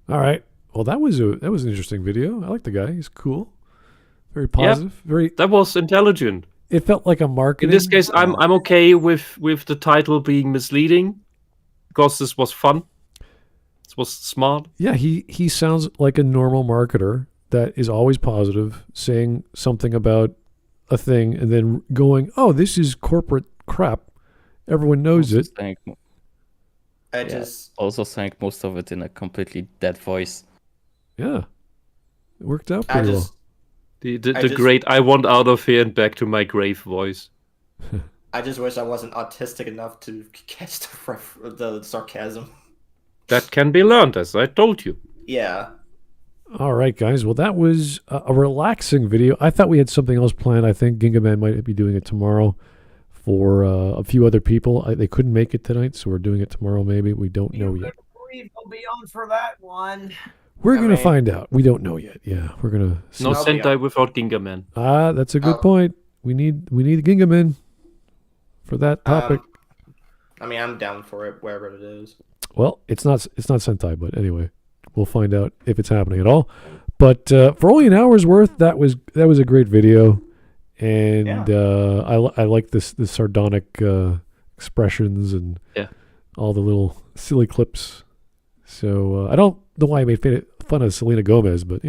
Speaker 1: All right. Well, that was an interesting video. I like the guy. He's cool. Very positive.
Speaker 3: That was intelligent.
Speaker 1: It felt like a marketing.
Speaker 3: In this case, I'm okay with the title being misleading because this was fun. This was smart.
Speaker 1: Yeah, he sounds like a normal marketer that is always positive, saying something about a thing and then going, "Oh, this is corporate crap. Everyone knows it."
Speaker 4: Also saying most of it in a completely dead voice.
Speaker 1: Yeah, it worked out pretty well.
Speaker 3: The great "I want out of here and back to my grave" voice.
Speaker 6: I just wish I wasn't autistic enough to catch the sarcasm.
Speaker 3: That can be learned, as I told you.
Speaker 6: Yeah.
Speaker 1: All right, guys. Well, that was a relaxing video. I thought we had something else planned. I think Gingaman might be doing it tomorrow for a few other people. They couldn't make it tonight, so we're doing it tomorrow maybe. We don't know yet.
Speaker 2: We'll be on for that one.
Speaker 1: We're going to find out. We don't know yet. Yeah, we're going to see.
Speaker 3: No Sentai without Gingaman.
Speaker 1: That's a good point. We need Gingaman for that topic.
Speaker 6: I mean, I'm down for it, wherever it is.
Speaker 1: Well, it's not Sentai, but anyway, we'll find out if it's happening at all. But for only an hour's worth, that was a great video, and I like the sardonic expressions and all the little silly clips. So I don't know why I made fun of Selena Gomez, but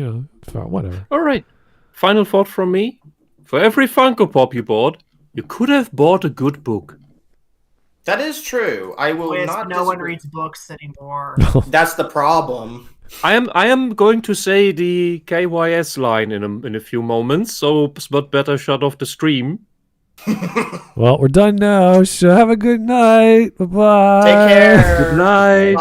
Speaker 1: whatever.
Speaker 3: All right. Final thought from me: for every Funko Pop you bought, you could have bought a good book.
Speaker 6: That is true. I will
Speaker 2: Wisp,
Speaker 6: not.
Speaker 2: no one reads books anymore.
Speaker 6: That's the problem.
Speaker 3: I am going to say the KYS line in a few moments, so but better shut off the stream.
Speaker 1: Well, we're done now, so have a good night. Bye-bye.
Speaker 6: Take care.
Speaker 3: Good night.